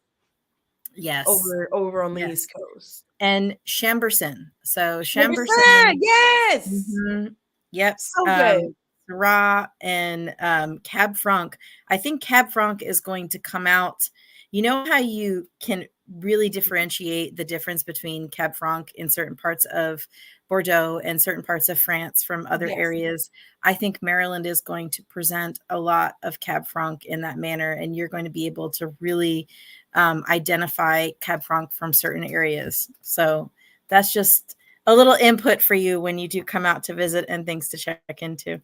Yes. Over on the East Coast. And Chambourcin. So Chambourcin. Yes. Mm-hmm. Yep. So good. Syrah and Cab Franc. I think Cab Franc is going to come out. You know how you can really differentiate the difference between Cab Franc in certain parts of Bordeaux and certain parts of France from other areas? I think Maryland is going to present a lot of Cab Franc in that manner, and you're going to be able to really identify Cab Franc from certain areas. So that's just a little input for you when you do come out to visit, and things to check into.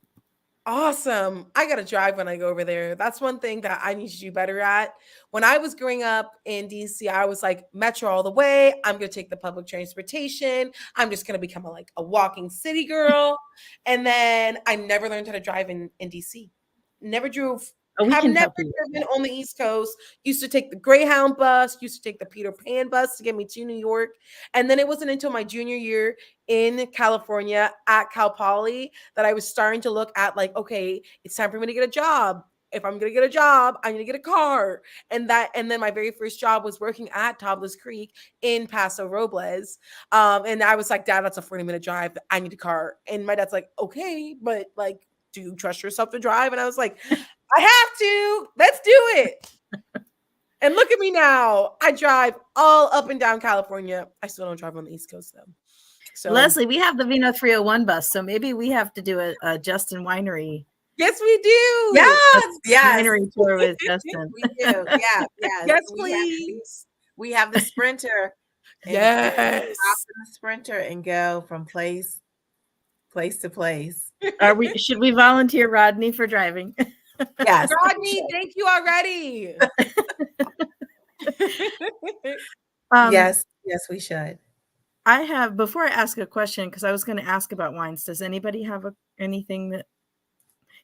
Awesome. I got to drive when I go over there. That's one thing that I need to do better at. When I was growing up in DC, I was like, Metro all the way. I'm going to take the public transportation. I'm just going to become a walking city girl. And then I never learned how to drive in DC. Never drove. Have never driven on the East Coast. Used to take the Greyhound bus, used to take the Peter Pan bus to get me to New York. And then it wasn't until my junior year in California at Cal Poly that I was starting to look at okay, it's time for me to get a job. If I'm going to get a job, I need to get a car. And then my very first job was working at Tablas Creek in Paso Robles. And I was like, Dad, that's a 40-minute drive. I need a car. And my dad's like, okay, but do you trust yourself to drive? And I was like, I have to. Let's do it. And look at me now. I drive all up and down California. I still don't drive on the East Coast, though. So Leslie, we have the Vino 301 bus, so maybe we have to do a Justin Winery. Yes, we do. Yes. Winery tour with Justin. We do. Yeah. Yes, please. We have the Sprinter. Yes. Hop in the Sprinter and go from place to place. Should we volunteer Rodney for driving? Yes. Rodney, thank you already. Yes, we should. I have, before I ask a question, because I was going to ask about wines. Does anybody have anything that?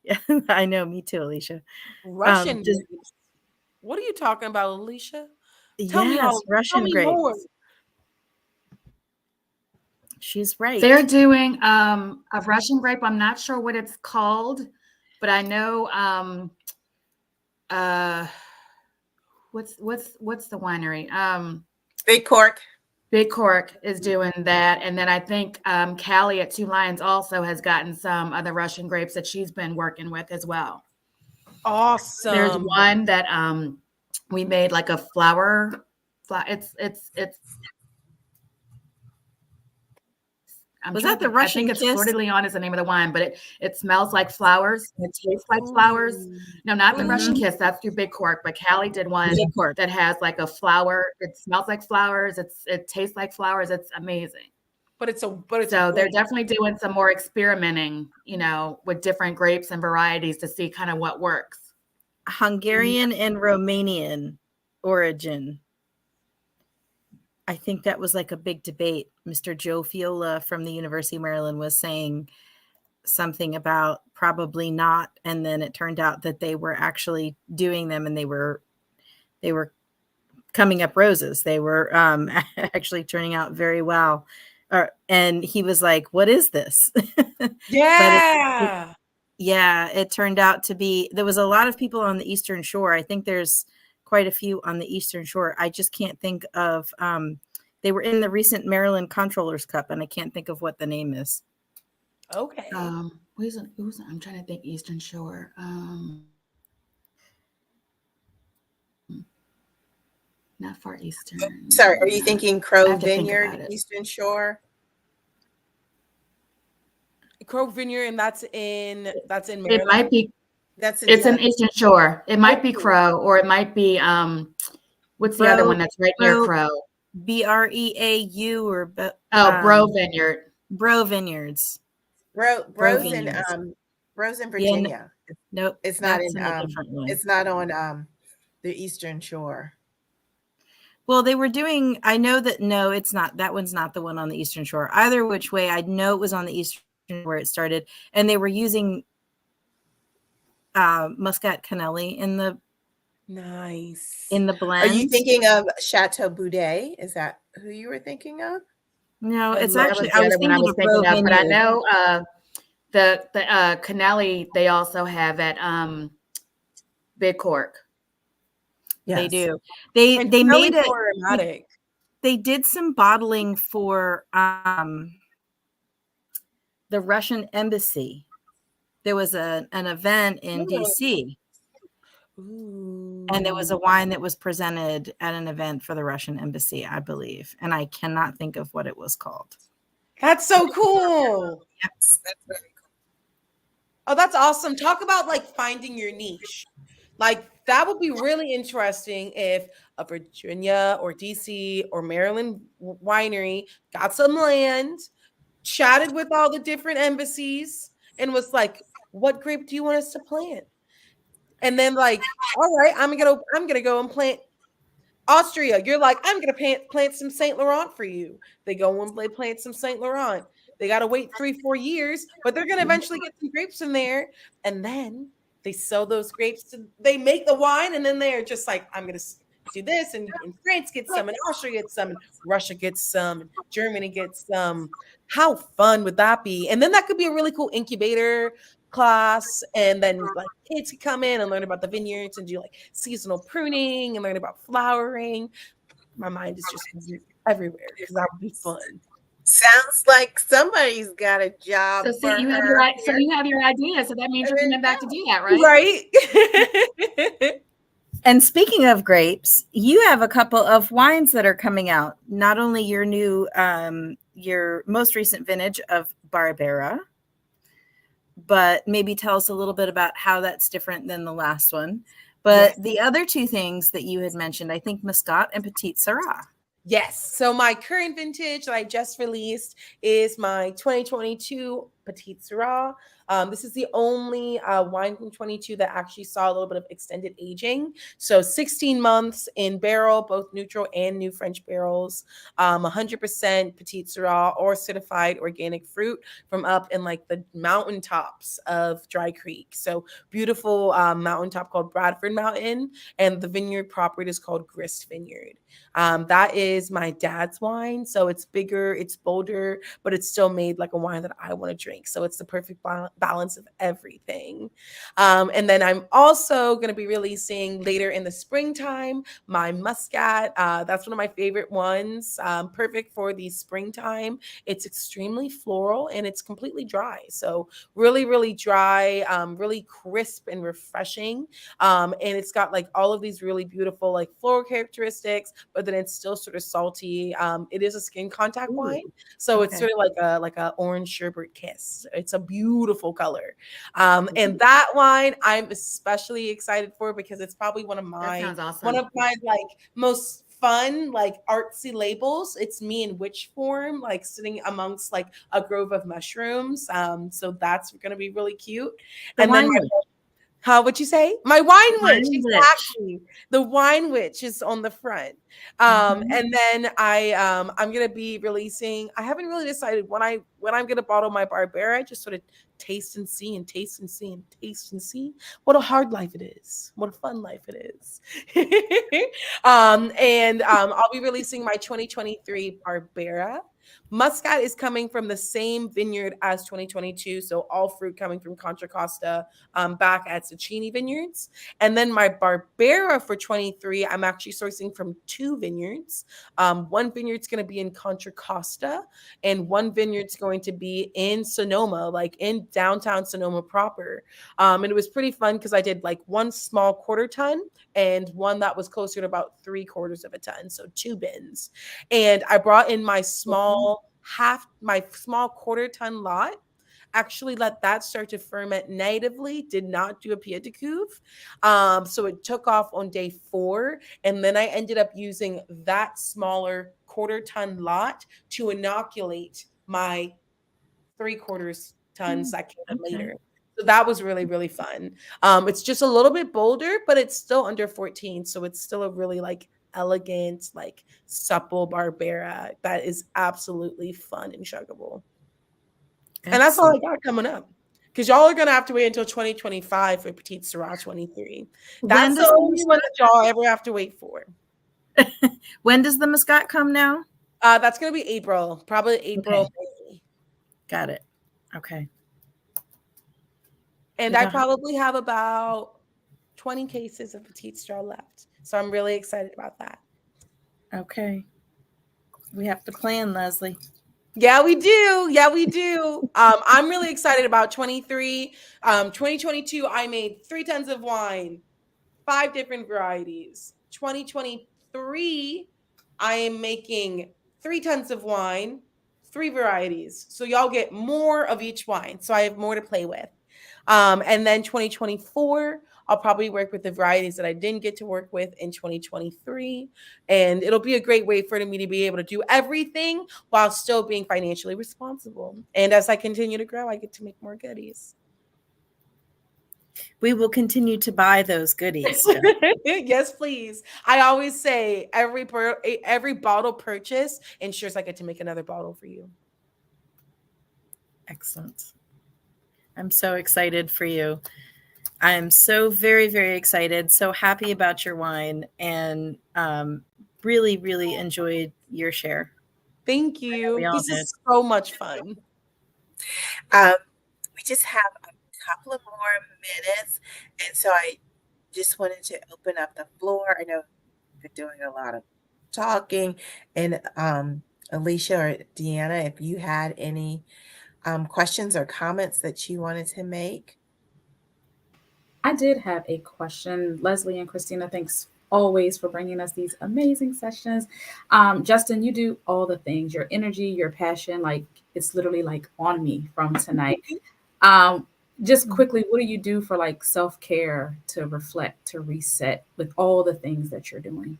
Yeah, I know, me too, Alicia. Russian grapes. What are you talking about, Alicia? Tell me Russian grapes. More. She's right. They're doing a Russian grape. I'm not sure what it's called, but I know what's the winery? Big Cork. Big Cork is doing that. And then I think Callie at Two Lions also has gotten some other Russian grapes that she's been working with as well. Awesome. There's one that we made like a flower. It's Was that the Russian I think it's Kiss? Fleur de Lyon is the name of the wine, but it smells like flowers. It tastes like flowers. No, not the Russian Kiss. That's through Big Cork. But Callie did one that has like a flower. It smells like flowers. It tastes like flowers. It's amazing. So they're definitely doing some more experimenting, with different grapes and varieties to see kind of what works. Hungarian and Romanian origin. I think that was like a big debate. Mr. Joe Fiola from the University of Maryland was saying something about probably not, and then it turned out that they were actually doing them, and they were coming up roses. They were actually turning out very well. And he was like, "What is this?" Yeah. It turned out to be, there was a lot of people on the Eastern Shore. I think there's quite a few on the Eastern Shore. I just can't think of, they were in the recent Maryland Comptroller's Cup, and I can't think of what the name is. Okay. I'm trying to think Eastern Shore. Not far Eastern. Sorry, are you thinking Crow Vineyard, Eastern Shore? Crow Vineyard, and that's in Maryland. It might be. It's in Eastern Shore. It might be Crow, or it might be what's the other one that's right near Crow? Breau or Breau Vineyard. Breau Vineyards. Breau's in Virginia. Nope, it's not in it's not on the Eastern Shore. Well, they were doing, I know that, no, it's not, that one's not the one on the Eastern Shore. Either which way, I know it was on the Eastern where it started, and they were using Muscat Canelli in the blend. Are you thinking of Chateau Boudet? Is that who you were thinking of? No, it's actually, I was thinking of, but I know the Canelli they also have at Big Cork. Yes. They do. They made it aromatic. They did some bottling for the Russian embassy. There was an event in DC. Ooh. And there was a wine that was presented at an event for the Russian embassy, I believe. And I cannot think of what it was called. That's so cool. Yes, that's very cool. Oh, that's awesome. Talk about like finding your niche. Like that would be really interesting if a Virginia or DC or Maryland winery got some land, chatted with all the different embassies, and was like, "What grape do you want us to plant?" And then like, "All right, I'm gonna go and plant Austria." You're like, "I'm gonna plant some Saint Laurent for you." They go and they plant some Saint Laurent. They gotta wait 3-4 years, but they're gonna eventually get some grapes in there, and then they sell those grapes. They make the wine, and then they're just like, "I'm gonna do this," and France gets some, and Austria gets some, and Russia gets some, and Germany gets some. How fun would that be? And then that could be a really cool incubator class, and then like kids could come in and learn about the vineyards and do like seasonal pruning and learn about flowering. My mind is just everywhere because that would be fun. Sounds like somebody's got a job. So you have your idea. So that means you're coming back to do that, right? Right. And speaking of grapes, you have a couple of wines that are coming out. Not only your new, your most recent vintage of Barbera, but maybe tell us a little bit about how that's different than the last one. But the other two things that you had mentioned, I think Muscat and Petite Sirah. Yes. So my current vintage that I just released is my 2022 Petite Sirah. This is the only wine from 22 that actually saw a little bit of extended aging. So 16 months in barrel, both neutral and new French barrels. 100% Petite Sirah or certified organic fruit from up in like the mountaintops of Dry Creek. So beautiful mountaintop called Bradford Mountain, and the vineyard property is called Grist Vineyard. That is my dad's wine. So it's bigger, it's bolder, but it's still made like a wine that I want to drink drink. So it's the perfect balance of everything. And then I'm also going to be releasing later in the springtime my muscat. That's one of my favorite ones. Perfect for the springtime. It's extremely floral and it's completely dry. So really, really dry, really crisp and refreshing. And it's got like all of these really beautiful like floral characteristics, but then it's still sort of salty. It is a skin contact wine, so it's sort of like a orange sherbet kiss. It's a beautiful color, and that wine I'm especially excited for because it's probably one of my like most fun, like artsy labels. It's me in witch form, like sitting amongst like a grove of mushrooms. So that's going to be really cute. And then what'd you say? My wine witch, exactly. The wine witch is on the front. And then I'm gonna be releasing. I haven't really decided when I'm gonna bottle my Barbera. Just sort of taste and see and taste and see and taste and see. What a hard life it is. What a fun life it is. I'll be releasing my 2023 Barbera. Muscat is coming from the same vineyard as 2022, so all fruit coming from Contra Costa, back at Cecchini Vineyards. And then my Barbera for 23, I'm actually sourcing from two vineyards. One vineyard's going to be in Contra Costa, and one vineyard's going to be in Sonoma, like in downtown Sonoma proper. And it was pretty fun because I did like one small quarter ton and one that was closer to about 3/4 of a ton, so 2 bins. And I brought in my small quarter ton lot, actually let that start to ferment natively, did not do a pied de cuve. So it took off on day 4. And then I ended up using that smaller quarter ton lot to inoculate my 3/4 tons that came in later. So that was really, really fun. It's just a little bit bolder, but it's still under 14. So it's still a really like elegant, like supple Barbera that is absolutely fun and chuggable. And that's all I got coming up. Because y'all are going to have to wait until 2025 for Petite Syrah 23. That's the only one that y'all ever have to wait for. When does the Muscat come now? That's going to be April. Probably April. Okay. Got it. Okay. And I probably have about 20 cases of Petite Syrah left. So I'm really excited about that. Okay. We have to plan, Leslie. Yeah, we do. Yeah, we do. I'm really excited about 23. 2022, I made 3 tons of wine, 5 different varieties. 2023, I am making 3 tons of wine, 3 varieties. So y'all get more of each wine. So I have more to play with. And then 2024, I'll probably work with the varieties that I didn't get to work with in 2023. And it'll be a great way for me to be able to do everything while still being financially responsible. And as I continue to grow, I get to make more goodies. We will continue to buy those goodies. Yes, please. I always say every bottle purchase ensures I get to make another bottle for you. Excellent. I'm so excited for you. I am so very, very excited. So happy about your wine and really, really enjoyed your share. Thank you. This is so much fun. We just have a couple of more minutes. And so I just wanted to open up the floor. I know you've been doing a lot of talking. And Alicia or Deanna, if you had any questions or comments that you wanted to make. I did have a question. Leslie and Christina, thanks always for bringing us these amazing sessions. Justin, you do all the things, your energy, your passion, like it's literally like on me from tonight. Just quickly, what do you do for like self-care, to reflect, to reset with all the things that you're doing?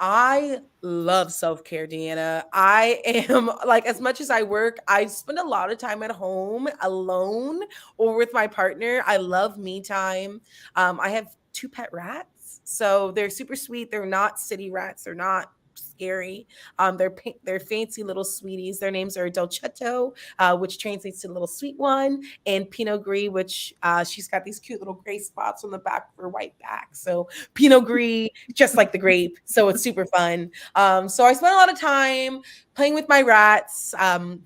I love self-care, Deanna. I am like, as much as I work, I spend a lot of time at home alone or with my partner. I love me time. I have 2 pet rats. So they're super sweet. They're not city rats. They're not scary. They're fancy little sweeties. Their names are Dolcetto, which translates to little sweet one, and Pinot Gris, which she's got these cute little gray spots on the back of her white back. So Pinot Gris, just like the grape. So it's super fun. So I spent a lot of time playing with my rats,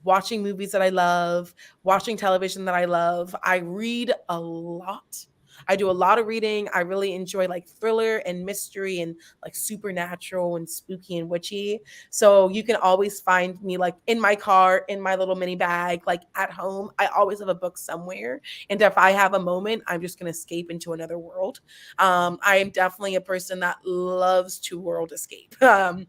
watching movies that I love, watching television that I love. I read a lot. I do a lot of reading. I really enjoy like thriller and mystery and like supernatural and spooky and witchy. So you can always find me like in my car, in my little mini bag, like at home. I always have a book somewhere. And if I have a moment, I'm just going to escape into another world. I am definitely a person that loves to world escape. I'm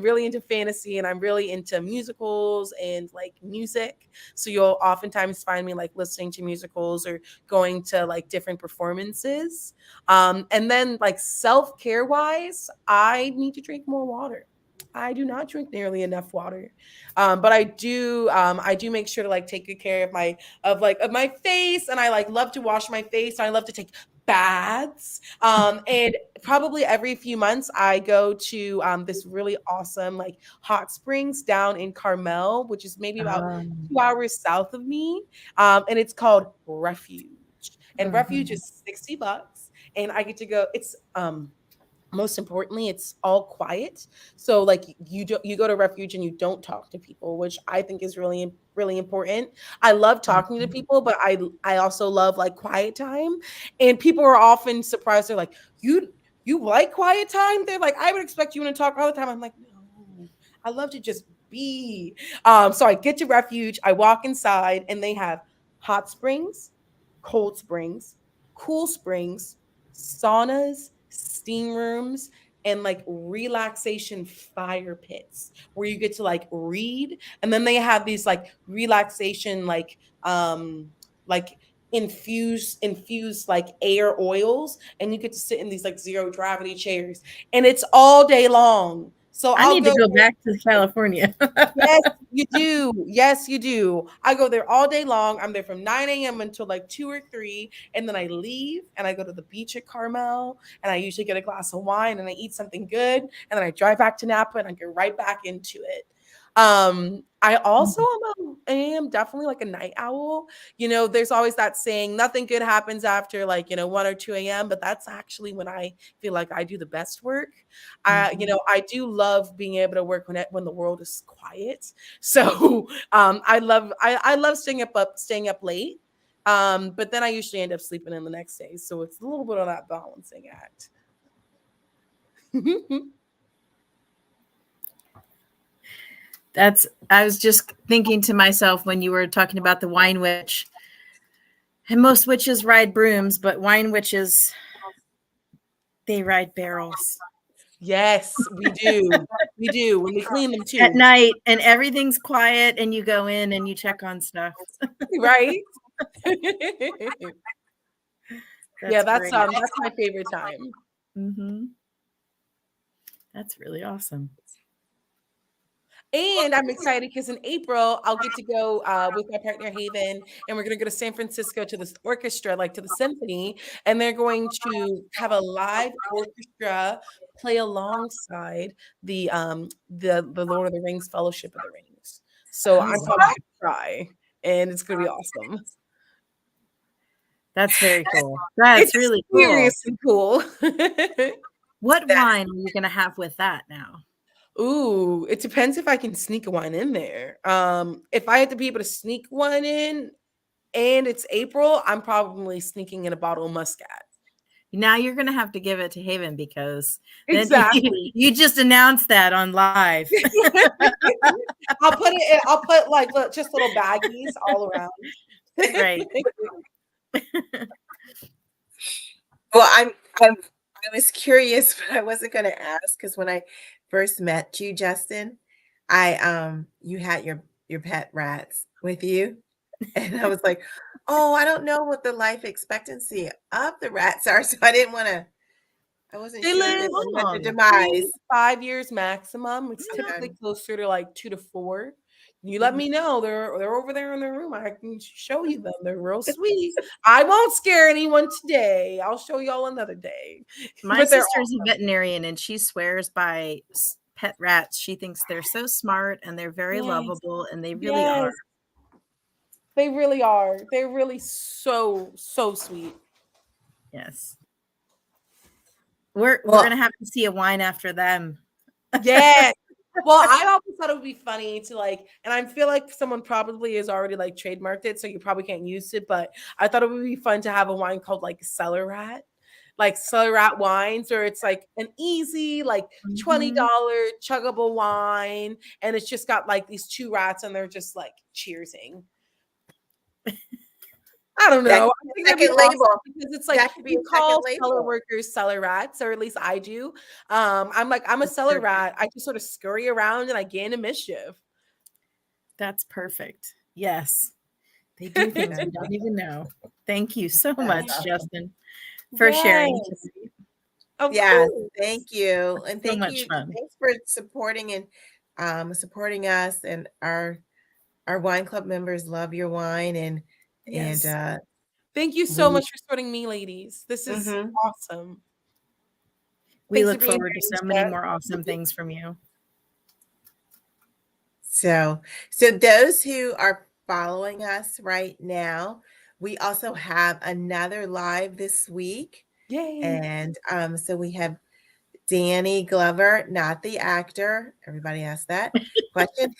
really into fantasy and I'm really into musicals and like music. So you'll oftentimes find me like listening to musicals or going to like different performances. And then like self-care wise, I need to drink more water. I do not drink nearly enough water. But I do make sure to like take good care of my face, and I like love to wash my face. I love to take baths. And probably every few months I go to this really awesome like hot springs down in Carmel, which is maybe about 2 hours south of me. And it's called Refuge. And Refuge is $60, and I get to go. It's most importantly, it's all quiet. So like you go to Refuge and you don't talk to people, which I think is really, really important. I love talking to people, but I also love like quiet time. And people are often surprised. They're like, you like quiet time? They're like, I would expect you to talk all the time. I'm like, no, I love to just be. So I get to Refuge, I walk inside, and they have hot springs, cold springs, cool springs, saunas, steam rooms, and like relaxation fire pits where you get to like read. And then they have these like relaxation like infused like air oils, and you get to sit in these like zero gravity chairs, and it's all day long. So I need to go back to California. Yes, you do. Yes, you do. I go there all day long. I'm there from 9 a.m. until like 2 or 3. And then I leave and I go to the beach at Carmel. And I usually get a glass of wine and I eat something good. And then I drive back to Napa and I get right back into it. I also am definitely like a night owl. You know, there's always that saying, nothing good happens after like, 1 or 2 a.m. But that's actually when I feel like I do the best work. I do love being able to work when the world is quiet. So I love staying up late. But then I usually end up sleeping in the next day. So it's a little bit of that balancing act. I was just thinking to myself when you were talking about the wine witch, and most witches ride brooms, but wine witches, they ride barrels. Yes, we do. We do when we clean them too. At night, and everything's quiet, and you go in and you check on stuff. Right? That's my favorite time. Mm-hmm. That's really awesome. And I'm excited because in April, I'll get to go with my partner Haven, and we're going to go to San Francisco to this orchestra, like to the symphony, and they're going to have a live orchestra play alongside the Lord of the Rings Fellowship of the Rings. So I'm probably going to cry, and it's going to be awesome. That's very cool. That's really cool. Seriously cool. What wine are you going to have with that now? Ooh, it depends if I can sneak a wine in there. If I had to be able to sneak one in and it's April, I'm probably sneaking in a bottle of Muscat. Now you're going to have to give it to Haven because exactly you just announced that on live. I'll put like just little baggies all around. Right. Well, I was curious, but I wasn't going to ask because when I first met you, Justin, you had your pet rats with you, and I was like, oh, I don't know what the life expectancy of the rats are, so I didn't want to. I wasn't sure what the demise. 5 years maximum. It's typically closer to like 2 to 4. You let me know. They're over there in their room. I can show you them. They're real sweet. I won't scare anyone today. I'll show y'all another day. My sister's a veterinarian, and she swears by pet rats. She thinks they're so smart and they're very Yes. lovable, and they really are. Yes. They really are. They're really so sweet. Yes. We're gonna have to see a wine after them. Yeah. Well, I also thought it would be funny to like, and I feel like someone probably has already like trademarked it, so you probably can't use it. But I thought it would be fun to have a wine called like Cellar Rat, like Cellar Rat wines, where it's like an easy like $20 chuggable wine, and it's just got like these two rats, and they're just like cheersing. I don't know. I think that'd be awesome because it's like you call cellar workers cellar rats, or at least I do. I'm a cellar rat. I just sort of scurry around and I gain a mischief. That's perfect. Yes. They do things we don't even know. Thank you so much, Justin, for sharing. Yes, thank you. And So thank you. Thanks for supporting and supporting us, and our wine club members love your wine, and thank you so much for supporting me, ladies. This is awesome. We look forward to so many more awesome things from you. So those who are following us right now, we also have another live this week. Yay. And so we have Danny Glover, not the actor. Everybody asked that question.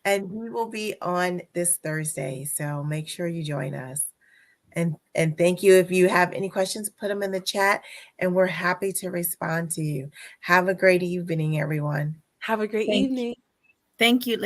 And we will be on this Thursday. So make sure you join us. And thank you. If you have any questions, put them in the chat, and we're happy to respond to you. Have a great evening, everyone. Have a great evening. Thank you.